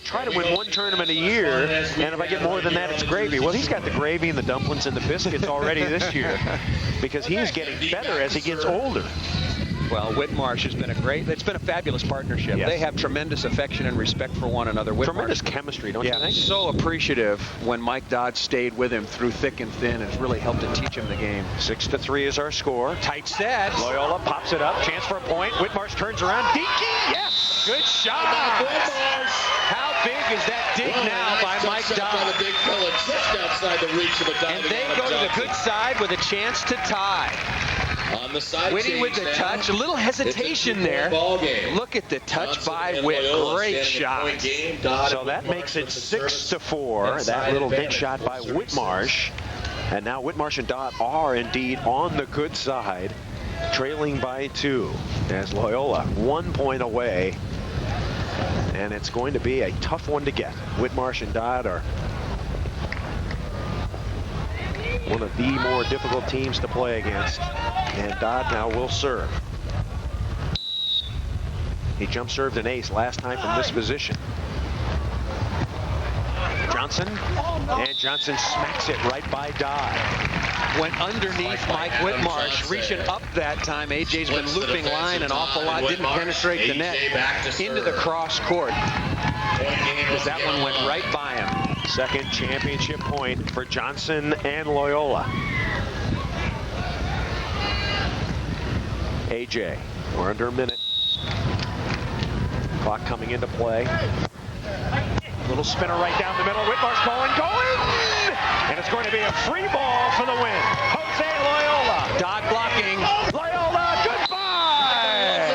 [SPEAKER 2] try to win 1 tournament a year, and if I get more than that, it's gravy. Well, he's got the gravy and the dumplings and the biscuits already this year because he's getting better as he gets older.
[SPEAKER 1] Well, Whitmarsh has been it's been a fabulous partnership.
[SPEAKER 2] Yes.
[SPEAKER 1] They have tremendous affection and respect for one another.
[SPEAKER 2] Tremendous chemistry, don't you think?
[SPEAKER 1] So appreciative when Mike Dodd stayed with him through thick and thin. It's really helped to teach him the game.
[SPEAKER 2] 6-3 is our score.
[SPEAKER 1] Tight set.
[SPEAKER 2] Loyola pops it up. Chance for a point. Whitmarsh turns around. Dinky, yes!
[SPEAKER 1] Good shot. How big is that dig now by Mike Dodd? And they go to the good side with a chance to tie.
[SPEAKER 3] On the side
[SPEAKER 1] Whitty with the touch, a little hesitation there. Look at the touch by Whit, great shot.
[SPEAKER 2] So that makes it 6-4, that little dig shot by Whitmarsh. And now Whitmarsh and Dodd are indeed on the good side, trailing by 2 as Loyola 1 point away. And it's going to be a tough one to get. Whitmarsh and Dodd are one of the more difficult teams to play against. And Dodd now will serve. He jump served an ace last time from this position. Johnson, and Johnson smacks it right by Dodd.
[SPEAKER 1] Went underneath Mike Whitmarsh, reaching up that time. AJ's been looping line an awful lot, didn't penetrate the net into the cross court. That one went right by him.
[SPEAKER 2] Second championship point for Johnson and Loyola. AJ, we're under a minute. Clock coming into play. Little spinner right down the middle. Whitmarsh going. And it's going to be a free ball for the win. Jose Loyola.
[SPEAKER 1] Dodd blocking.
[SPEAKER 2] Loyola, goodbye!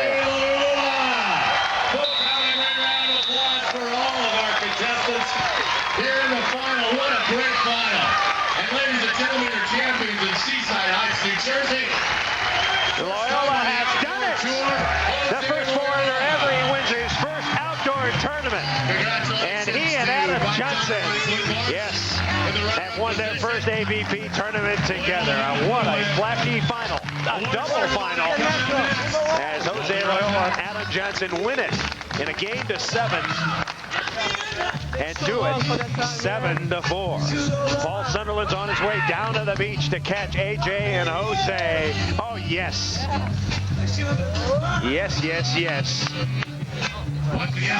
[SPEAKER 3] Put down a round of applause for all of our contestants here in the final. What a great final. And ladies and gentlemen, your champions in Seaside Heights, New Jersey.
[SPEAKER 2] Loyola has done it. The first foreigner ever. He wins his first outdoor tournament. And he and Adam Johnson, yes, have won their first AVP tournament together. What a flashy final. A double final. As Jose Loyola and Adam Johnson win it in a game to 7. And do it 7-4. Paul Sunderland's on his way down to the beach to catch AJ and Jose. Oh, yes. Yes.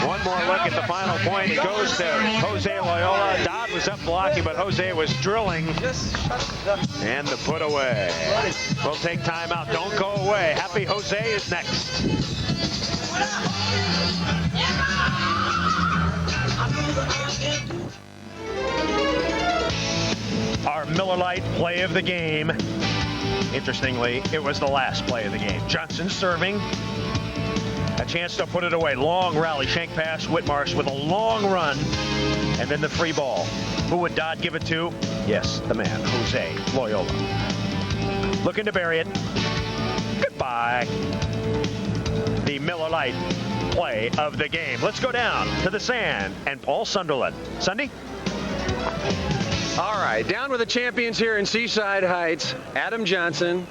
[SPEAKER 2] One more look at the final point. It goes to Jose Loyola. Dodd was up blocking, but Jose was drilling. And the put away. We'll take time out. Don't go away. Happy Jose is next. Our Miller Lite play of the game. Interestingly, it was the last play of the game. Johnson serving. A chance to put it away. Long rally. Shank pass. Whitmarsh with a long run. And then the free ball. Who would Dodd give it to? Yes, the man, Jose Loyola. Looking to bury it. Goodbye. The Miller Lite play of the game. Let's go down to the sand and Paul Sunderland. Sunday?
[SPEAKER 1] All right, down with the champions here in Seaside Heights, Adam Johnson,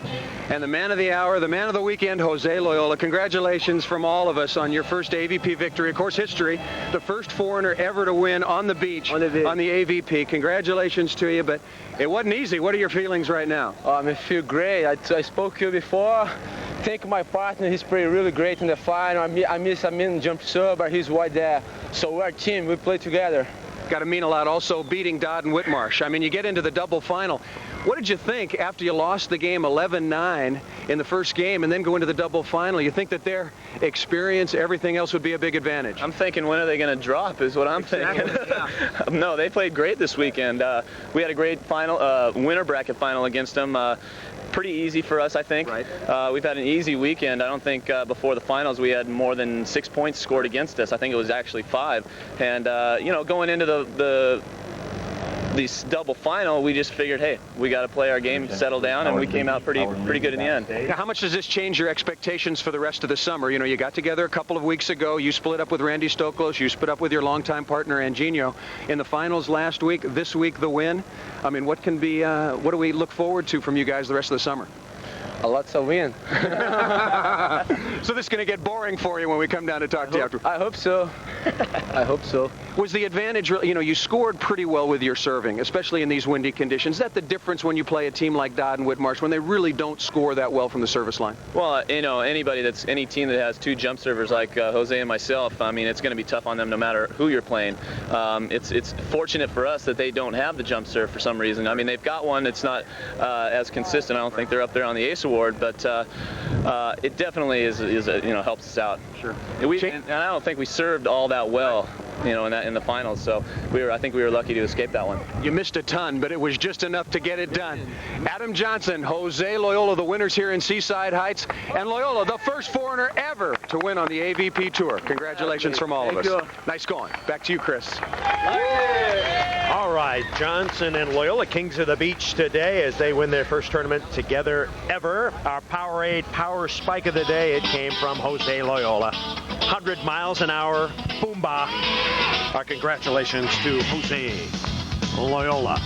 [SPEAKER 1] and the man of the hour, the man of the weekend, Jose Loyola. Congratulations from all of us on your first AVP victory. Of course, history, the first foreigner ever to win on the beach on the AVP. Congratulations to you, but it wasn't easy. What are your feelings right now?
[SPEAKER 5] I feel great. I spoke to you before. Thank my partner. He's played really great in the final. I miss a min jump serve, but he's right there. So we're a team. We play together.
[SPEAKER 1] Got to mean a lot also beating Dodd and Whitmarsh. I mean, you get into the double final. What did you think after you lost the game 11-9 in the first game and then go into the double final? You think that their experience, everything else would be a big advantage?
[SPEAKER 5] I'm thinking, when are they going to drop is what I'm thinking. No, they played great this weekend. We had a great final, winner bracket final against them.
[SPEAKER 6] pretty easy for us, I think.
[SPEAKER 1] Right.
[SPEAKER 6] We've had an easy weekend. I don't think before the finals we had more than 6 points scored against us. I think it was actually 5. And you know, going into this double final, we just figured, hey, we got to play our game, settle down, and we came out pretty good in the end.
[SPEAKER 1] Now, how much does this change your expectations for the rest of the summer? You know, you got together a couple of weeks ago. You split up with Randy Stoklos. You split up with your longtime partner, Anginio, in the finals last week. This week, the win. I mean, what do we look forward to from you guys the rest of the summer?
[SPEAKER 5] A lot to win.
[SPEAKER 1] So this is going to get boring for you when we come down to talk to you after.
[SPEAKER 5] I hope so. I hope so.
[SPEAKER 1] Was the advantage, you know, you scored pretty well with your serving, especially in these windy conditions. Is that the difference when you play a team like Dodd and Whitmarsh, when they really don't score that well from the service line?
[SPEAKER 6] Well, you know, any team that has 2 jump servers like Jose and myself, I mean, it's going to be tough on them no matter who you're playing. It's fortunate for us that they don't have the jump serve for some reason. I mean, they've got one. It's not as consistent. I don't think they're up there on the Ace Award, but it definitely is you know, helps us out.
[SPEAKER 1] Sure.
[SPEAKER 6] And I don't think we served all that well, you know, in the finals. So I think we were lucky to escape that one.
[SPEAKER 1] You missed a ton, but it was just enough to get it done. Adam Johnson, Jose Loyola, the winners here in Seaside Heights, and Loyola, the first foreigner ever to win on the AVP Tour. Congratulations from all of us. Nice going. Back to you, Chris.
[SPEAKER 2] All right, Johnson and Loyola, Kings of the Beach today as they win their first tournament together ever. Our Powerade Power Spike of the day, it came from Jose Loyola. 100 miles an hour, boomba. Our congratulations to Jose Loyola.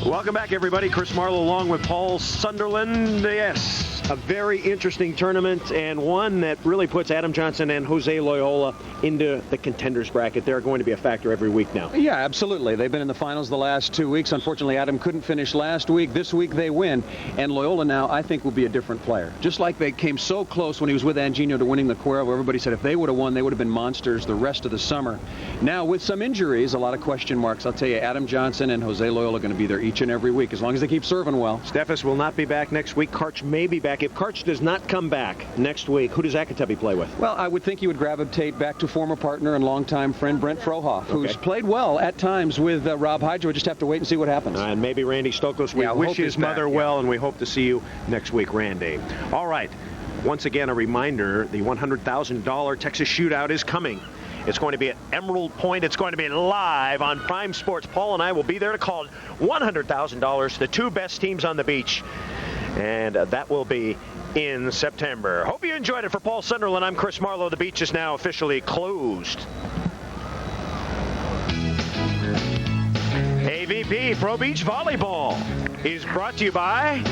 [SPEAKER 2] Welcome back, everybody. Chris Marlowe along with Paul Sunderland. Yes, a very interesting tournament and one that really puts Adam Johnson and Jose Loyola into the contenders bracket. They're going to be a factor every week now.
[SPEAKER 1] Yeah, absolutely. They've been in the finals the last 2 weeks. Unfortunately, Adam couldn't finish last week. This week they win. And Loyola now, I think, will be a different player. Just like they came so close when he was with Anginio to winning the Cuervo. Everybody said if they would have won, they would have been monsters the rest of the summer. Now, with some injuries, a lot of question marks, I'll tell you, Adam Johnson and Jose Loyola are going to be there each and every week, as long as they keep serving well.
[SPEAKER 2] Steffes will not be back next week. Karch may be back. If Karch does not come back next week, who does Akatebe play with?
[SPEAKER 1] Well, I would think he would gravitate back to former partner and longtime friend Brent Frohoff, who's played well at times with Rob Hydro. We'll just have to wait and see what happens.
[SPEAKER 2] And maybe Randy Stokos. We wish his mother well, and we hope to see you next week, Randy. All right. Once again, a reminder, the $100,000 Texas Shootout is coming. It's going to be at Emerald Point. It's going to be live on Prime Sports. Paul and I will be there to call $100,000 to the 2 best teams on the beach. And that will be in September. Hope you enjoyed it. For Paul Sunderland, I'm Chris Marlowe. The beach is now officially closed. AVP Pro Beach Volleyball is brought to you by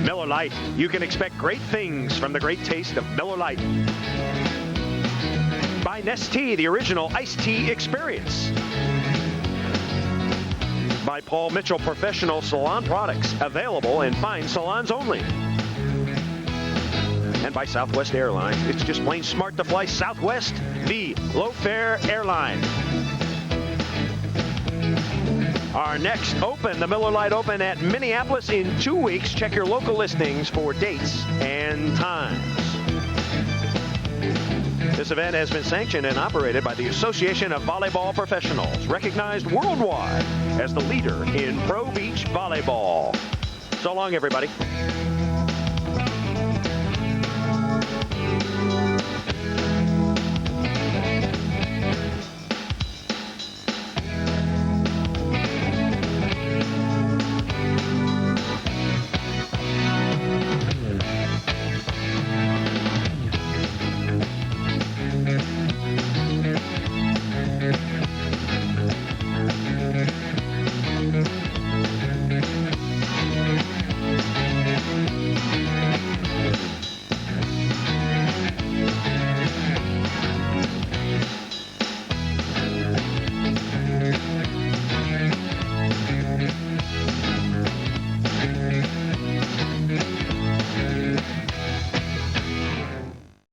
[SPEAKER 2] Miller Lite. You can expect great things from the great taste of Miller Lite. By Nestea, the original iced tea experience. By Paul Mitchell Professional Salon Products, available in fine salons only. And by Southwest Airlines. It's just plain smart to fly Southwest, the low-fare airline. Our next Open, the Miller Lite Open at Minneapolis in 2 weeks. Check your local listings for dates and times. This event has been sanctioned and operated by the Association of Volleyball Professionals, recognized worldwide as the leader in pro beach volleyball. So long, everybody.